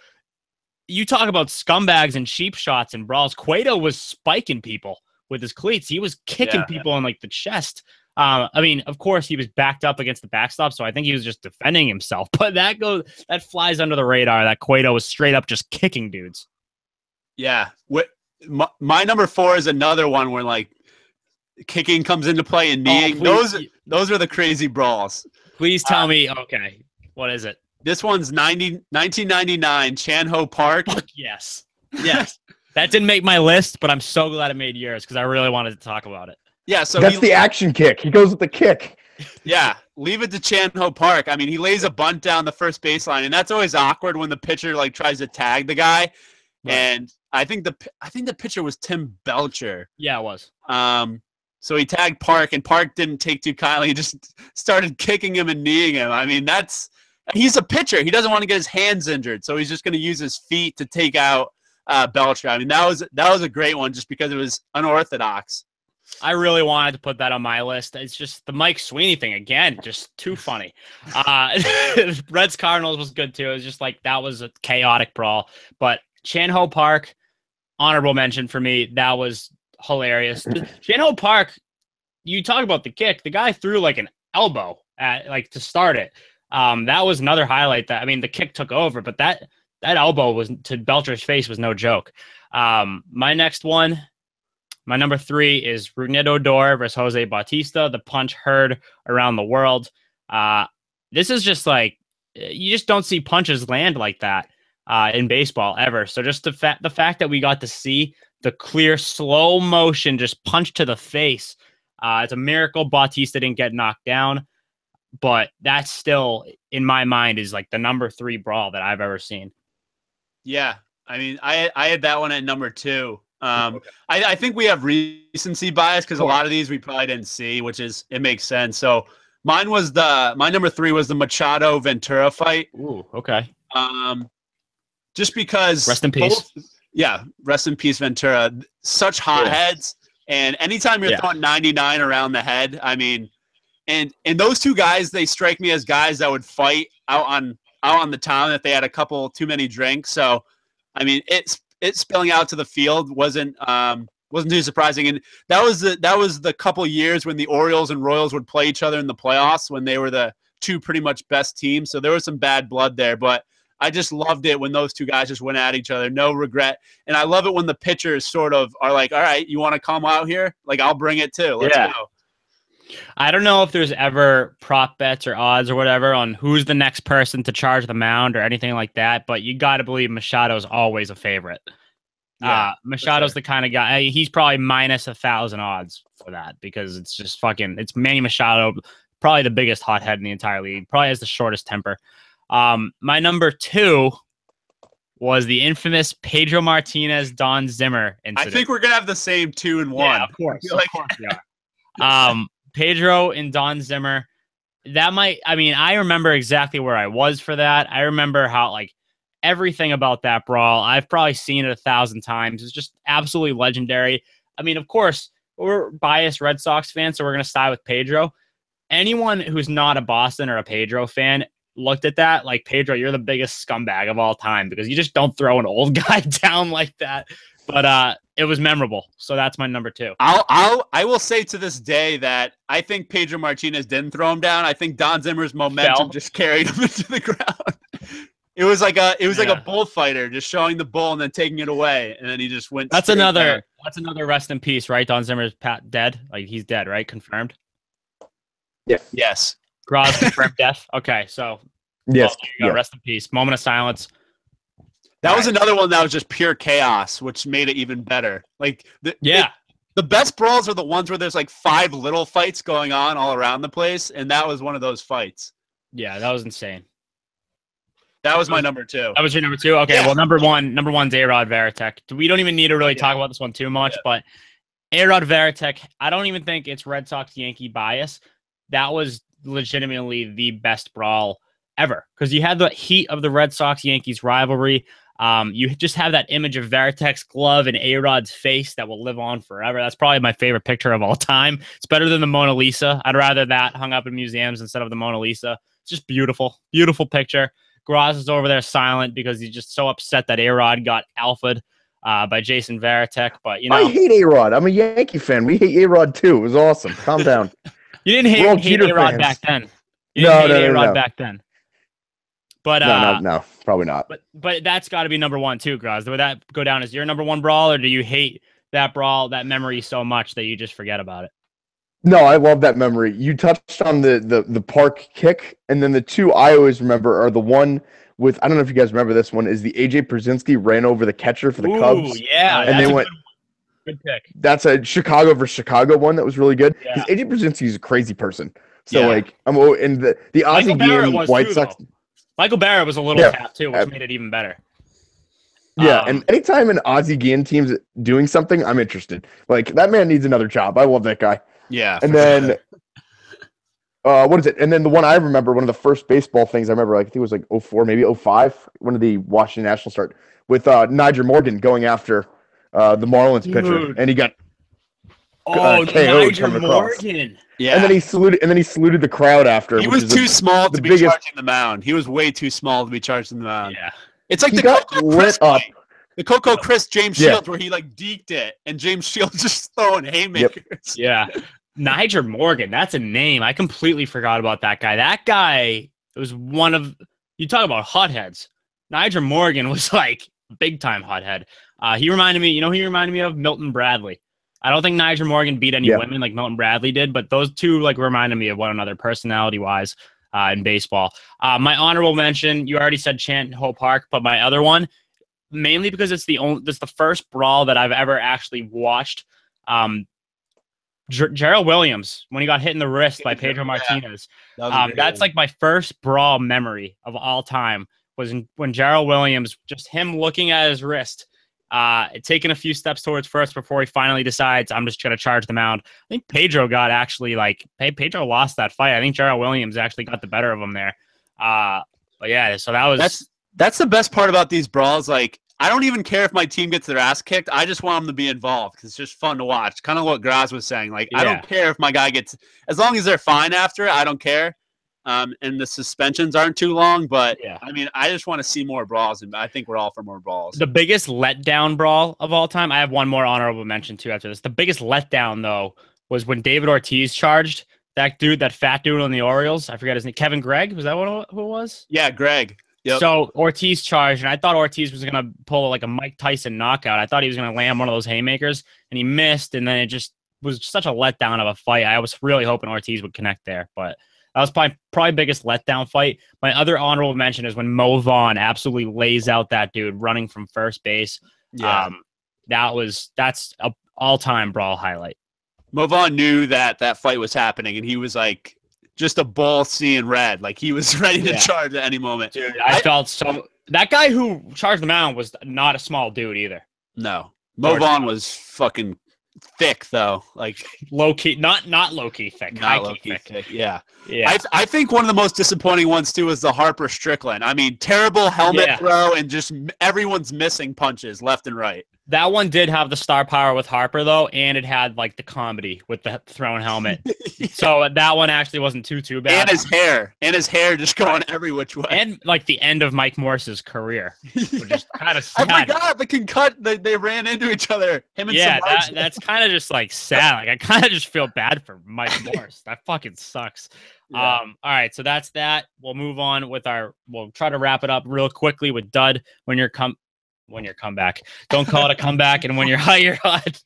you talk about scumbags and cheap shots and brawls. Cueto was spiking people with his cleats. He was kicking people in the chest. Of course, he was backed up against the backstop, so I think he was just defending himself. But that flies under the radar. That Cueto was straight up just kicking dudes. Yeah, my number 4 is another one where kicking comes into play and kneeing. Those are the crazy brawls. Please tell me. Okay, what is it? This one's 1999 Chan Ho Park. Yes. That didn't make my list, but I'm so glad it made yours because I really wanted to talk about it. Yeah, so that's the action kick. He goes with the kick. Yeah, leave it to Chan-Ho Park. I mean, he lays a bunt down the first baseline, and that's always awkward when the pitcher like tries to tag the guy. Right. And I think the pitcher was Tim Belcher. Yeah, it was. So he tagged Park, and Park didn't take too kindly. He just started kicking him and kneeing him. I mean, he's a pitcher. He doesn't want to get his hands injured, so he's just going to use his feet to take out Belcher. I mean, that was a great one just because it was unorthodox. I really wanted to put that on my list. It's just the Mike Sweeney thing again, just too funny. Reds Cardinals was good too. It was just like that was a chaotic brawl. But Chan-Ho Park, honorable mention for me. That was hilarious. Chan-Ho Park, you talk about the kick. The guy threw like an elbow at like to start it. That was another highlight. That I mean, the kick took over, but that elbow was to Belcher's face was no joke. My next one. My number 3 is Rougned Odor versus Jose Bautista. The punch heard around the world. This is just like, you just don't see punches land like that in baseball ever. So just the fact that we got to see the clear slow motion just punch to the face. It's a miracle Bautista didn't get knocked down, but that's still in my mind is like the number 3 brawl that I've ever seen. Yeah. I mean, I had that one at number 2. I think we have recency bias because a lot of these we probably didn't see, it makes sense. So my number 3 was the Machado Ventura fight. Ooh, okay. Just because rest in peace. Rest in peace, Ventura. Such hotheads, and anytime you're throwing 99 around the head, I mean, and those two guys, they strike me as guys that would fight out on the town if they had a couple too many drinks. So, I mean, it's spilling out to the field wasn't too surprising, and that was the couple years when the Orioles and Royals would play each other in the playoffs when they were the two pretty much best teams. So there was some bad blood there, but I just loved it when those two guys just went at each other, no regret. And I love it when the pitchers sort of are like, "All right, you want to come out here? Like I'll bring it too. Let's go." I don't know if there's ever prop bets or odds or whatever on who's the next person to charge the mound or anything like that, but you got to believe Machado's always a favorite. Machado's the kind of guy, he's probably minus 1,000 odds for that because it's just it's Manny Machado, probably the biggest hothead in the entire league, probably has the shortest temper. My number 2 was the infamous Pedro Martinez, Don Zimmer incident. I think we're going to have the same 2 and 1. Yeah, of course. Yeah. Pedro and Don Zimmer, I remember exactly where I was for that. I remember how, like, everything about that brawl. I've probably seen it 1,000 times. It's just absolutely legendary. I mean, of course, we're biased Red Sox fans, so we're going to side with Pedro. Anyone who's not a Boston or a Pedro fan looked at that like, Pedro, you're the biggest scumbag of all time because you just don't throw an old guy down like that. But it was memorable. So that's my number 2. I will say to this day that I think Pedro Martinez didn't throw him down. I think Don Zimmer's momentum just carried him into the ground. It was like a bullfighter just showing the bull and then taking it away, and then he just went. That's another rest in peace, right? Don Zimmer's dead. Like he's dead, right? Confirmed. Yeah. Yes. Graz confirmed death. Okay, so yes. Rest in peace. Moment of silence. That was another one that was just pure chaos, which made it even better. Like the best brawls are the ones where there's like 5 little fights going on all around the place, and that was one of those fights. Yeah, that was insane. That was my number 2. That was your number 2? Okay, well, number one's A-Rod Veritek. We don't even need to really talk about this one too much, but A-Rod Veritek, I don't even think it's Red Sox-Yankee bias. That was legitimately the best brawl ever because you had the heat of the Red Sox-Yankees rivalry. You just have that image of Veritek's glove and A-Rod's face that will live on forever. That's probably my favorite picture of all time. It's better than the Mona Lisa. I'd rather that hung up in museums instead of the Mona Lisa. It's just beautiful, beautiful picture. Graz is over there silent because he's just so upset that A-Rod got alphaed by Jason Varitek. But, you know. I hate A-Rod. I'm a Yankee fan. We hate A-Rod, too. It was awesome. Calm down. You didn't hate A-Rod back then. You didn't hate A-Rod back then. But, no, probably not. But that's got to be number 1, too, Graz. Would that go down as your number 1 brawl, or do you hate that brawl, that memory so much that you just forget about it? No, I love that memory. You touched on the park kick, and then the 2 I always remember are the one with, I don't know if you guys remember this one, is the AJ Pierzynski ran over the catcher for the Cubs. Yeah. And they went, Good pick. That's a Chicago versus Chicago one that was really good because Yeah. AJ Brzezinski is a crazy person. So Yeah. like and the Michael Ozzie Barrett Guillen was White too, Sox. though. Michael Barrett was a little Yeah. tap too, which made it even better. Yeah, and anytime an Ozzie Guillen team's doing something, I'm interested. Like that man needs another job. I love that guy. Yeah. And then what is it? And then the one I remember, one of the first baseball things I remember, like I think it was like 04, maybe 05, one of the Washington Nationals start with Nigel Morgan going after the Marlins pitcher, and he got KO'd Nigel coming across. Morgan. Yeah. And then he saluted the crowd after. He which was is too small to be biggest- charging the mound. He was way too small to be charging the mound. Yeah. It's like He the got Coco lit Chris up. fight. The Coco Chris James Yeah. Shields where he like deked it and James Shields just throwing haymakers. Yeah. Nigel Morgan, that's a name. I completely forgot about that guy. That guy was one of, you talk about hotheads. Nigel Morgan was like big time hothead. He reminded me, he reminded me of Milton Bradley. I don't think Nigel Morgan beat any women like Milton Bradley did, but those two like reminded me of one another personality wise in baseball. My honorable mention, you already said Chant Hope Park, but my other one, mainly because it's the first brawl that I've ever actually watched. Gerald Williams, when he got hit in the wrist by Pedro Martinez. That's like my first brawl memory of all time was when Gerald Williams, just him looking at his wrist, taking a few steps towards first before he finally decides, I'm just going to charge the mound. I think Pedro Pedro lost that fight. I think Gerald Williams actually got the better of him there. But yeah, so that was... That's the best part about these brawls. Like, I don't even care if my team gets their ass kicked. I just want them to be involved because it's just fun to watch. Kind of what Graz was saying. Like, I don't care if my guy gets, as long as they're fine after, I don't care. And the suspensions aren't too long. But I mean, I just want to see more brawls, and I think we're all for more brawls. The biggest letdown brawl of all time. I have one more honorable mention too after this. The biggest letdown though was when David Ortiz charged that fat dude on the Orioles. I forgot his name. Kevin Gregg, was that who it was? Yeah, Greg. Yep. So Ortiz charged, and I thought Ortiz was going to pull like a Mike Tyson knockout. I thought he was going to land one of those haymakers, and he missed, and then it just was such a letdown of a fight. I was really hoping Ortiz would connect there, but that was probably biggest letdown fight. My other honorable mention is when Mo Vaughn absolutely lays out that dude running from first base. Yeah. That's a all-time brawl highlight. Mo Vaughn knew that fight was happening, and he was like, just a bull seeing red. Like he was ready to charge at any moment. Dude, I felt so. That guy who charged the mound was not a small dude either. No. Mo Vaughn was fucking thick though. Like low key, not low key thick. Not low key thick. Yeah. Yeah. I think one of the most disappointing ones too is the Harper Strickland. I mean, terrible helmet throw and just everyone's missing punches left and right. That one did have the star power with Harper, though, and it had, like, the comedy with the thrown helmet. So that one actually wasn't too bad. And his hair just going every which way. And, like, the end of Mike Morse's career, which is kind of sad. I forgot the concut. They ran into each other. Him and that's kind of just, like, sad. Like, I kind of just feel bad for Mike Morse. That fucking sucks. Yeah. All right, so that's that. We'll move on with we'll try to wrap it up real quickly with Dud when your comeback. Don't call it a comeback, and when you're hot, you're hot.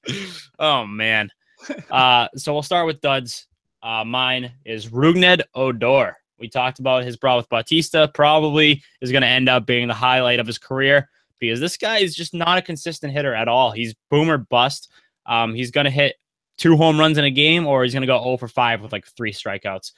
Oh man. So we'll start with Dud's. Mine is Rougned Odor. We talked about his brawl with Bautista. Probably is going to end up being the highlight of his career because this guy is just not a consistent hitter at all. He's boomer bust. He's going to hit 2 home runs in a game, or he's going to go 0 for 5 with like 3 strikeouts.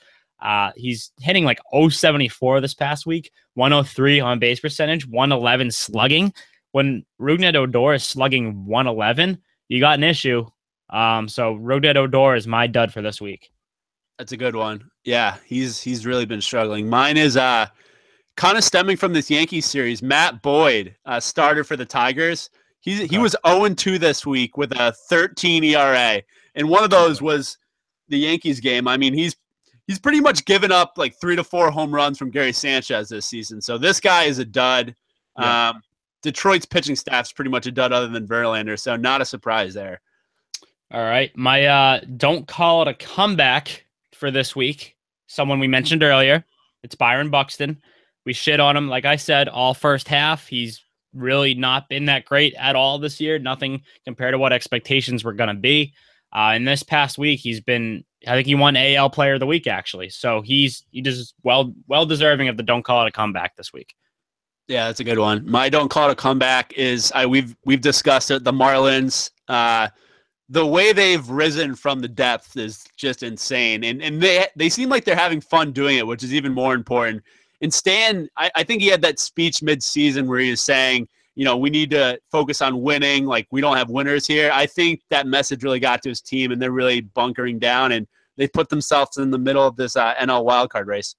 He's hitting like 0.74 this past week, 103 on base percentage, 111 slugging. When Rougned Odor is slugging 111, you got an issue. So Rougned Odor is my dud for this week. That's a good one. Yeah, he's really been struggling. Mine is kind of stemming from this Yankees series. Matt Boyd started for the Tigers. He was 0-2 this week with a 13 ERA, and one of those was the Yankees game. I mean, he's pretty much given up like 3 to 4 home runs from Gary Sanchez this season. So this guy is a dud. Yeah. Detroit's pitching staff's pretty much a dud other than Verlander, so not a surprise there. All right. My don't call it a comeback for this week. Someone we mentioned earlier. It's Byron Buxton. We shit on him, like I said, all first half. He's really not been that great at all this year. Nothing compared to what expectations were going to be. In this past week, I think he won AL Player of the Week, actually. So he just well deserving of the don't call it a comeback this week. Yeah, that's a good one. My don't call it a comeback is we've discussed it. The Marlins the way they've risen from the depths is just insane. And they seem like they're having fun doing it, which is even more important. And Stan, I think he had that speech mid-season where he was saying, you know, we need to focus on winning. Like, we don't have winners here. I think that message really got to his team, and they're really bunkering down, and they put themselves in the middle of this NL wildcard race.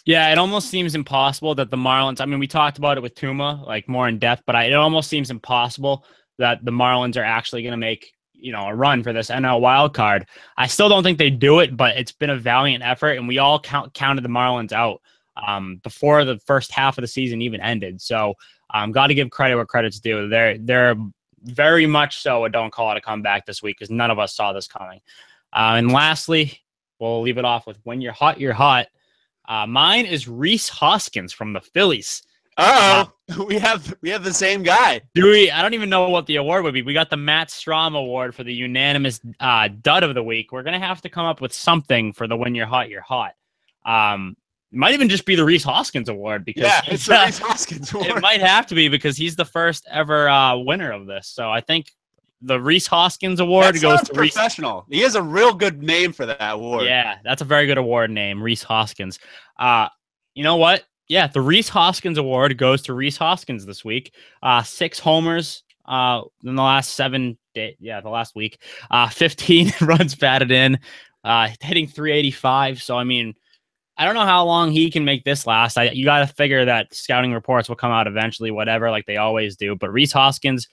Yeah, it almost seems impossible that the Marlins, I mean, we talked about it with Tuma, like more in depth, but it almost seems impossible that the Marlins are actually going to make, you know, a run for this NL wild card. I still don't think they do it, but it's been a valiant effort, and we all counted the Marlins out before the first half of the season even ended. So got to give credit where credit's due. They're very much so a don't call it a comeback this week because none of us saw this coming. And lastly, we'll leave it off with when you're hot, you're hot. Mine is Rhys Hoskins from the Phillies. We have the same guy. Do we? I don't even know what the award would be. We got the Matt Strom Award for the unanimous dud of the week. We're gonna have to come up with something for the when you're hot, you're hot. It might even just be the Rhys Hoskins Award because it's the Rhys Hoskins Award. It might have to be because he's the first ever winner of this. So I think the Rhys Hoskins Award goes to professional. He has a real good name for that award. Yeah, that's a very good award name, Rhys Hoskins. You know what? Yeah, the Rhys Hoskins Award goes to Rhys Hoskins this week. 6 homers in the last 7 days. Yeah, the last week. 15 runs batted in, hitting .385. So, I mean, I don't know how long he can make this last. You got to figure that scouting reports will come out eventually, whatever, like they always do. But Rhys Hoskins,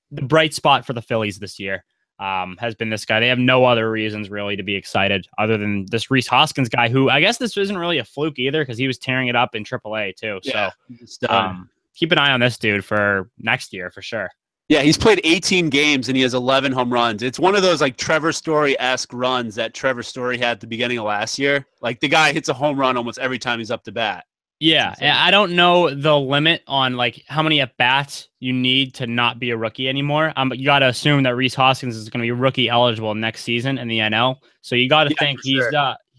the bright spot for the Phillies this year, has been this guy. They have no other reasons really to be excited other than this Rhys Hoskins guy, who I guess this isn't really a fluke either because he was tearing it up in AAA too. Yeah, so keep an eye on this dude for next year for sure. Yeah, he's played 18 games and he has 11 home runs. It's one of those like Trevor Story-esque runs that Trevor Story had at the beginning of last year. Like the guy hits a home run almost every time he's up to bat. Yeah, I don't know the limit on like how many at bats you need to not be a rookie anymore. But you got to assume that Rhys Hoskins is going to be rookie eligible next season in the NL. So you got to think he's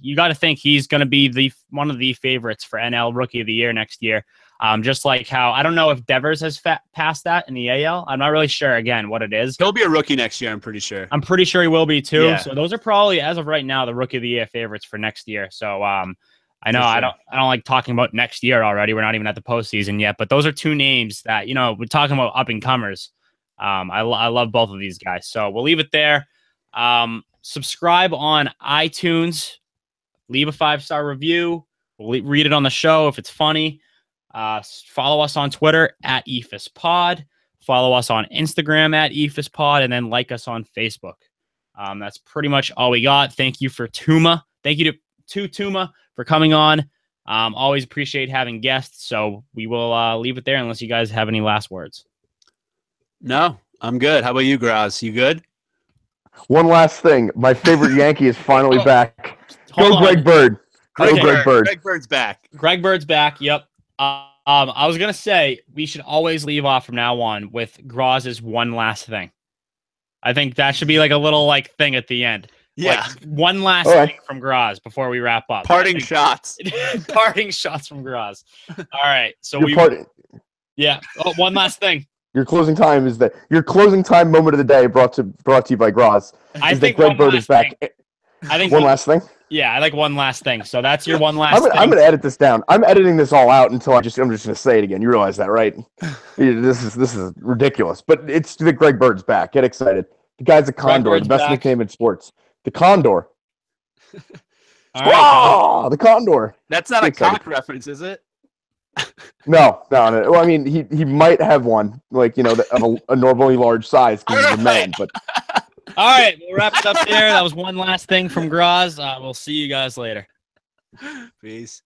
you got to think he's going to be one of the favorites for NL Rookie of the Year next year. Just like how I don't know if Devers has passed that in the AL. I'm not really sure again what it is. He'll be a rookie next year. I'm pretty sure. I'm pretty sure he will be too. Yeah. So those are probably as of right now the Rookie of the Year favorites for next year. So I know I don't like talking about next year already. We're not even at the postseason yet, but those are 2 names that, you know, we're talking about up and comers. I love both of these guys. So we'll leave it there. Subscribe on iTunes, leave a 5-star review. We'll read it on the show if it's funny. Follow us on Twitter at Eephus Pod. Follow us on Instagram at Eephus Pod, and then like us on Facebook. That's pretty much all we got. Thank you for Tuma. Thank you to Tuma for coming on. Always appreciate having guests. So we will leave it there unless you guys have any last words. No, I'm good. How about you, Graz? You good? One last thing. My favorite Yankee is finally back. Go Greg Bird. Go Greg Bird. Greg Bird's back. Greg Bird's back. Yep. I was going to say we should always leave off from now on with Graz's one last thing. I think that should be like a little like thing at the end. Yeah. Like, one last thing from Graz before we wrap up. Parting shots. Parting shots from Graz. All right. So yeah. Oh, one last thing. Your closing time is your closing time moment of the day brought to you by Graz. I think Greg Bird is back. I think one last thing. Yeah, I like one last thing. So that's your one last thing. I'm gonna edit this down. I'm editing this all out until I'm just gonna say it again. You realize that, right? This is ridiculous. But it's the Greg Bird's back. Get excited. The guy's a condor, the best nickname in sports. The Condor. All right, the Condor. That's not a cock reference, is it? No. Well, I mean, he might have one, like, you know, of a normally large size because he's a man. But all right, we'll wrap it up there. That was one last thing from Graz. We'll see you guys later. Peace.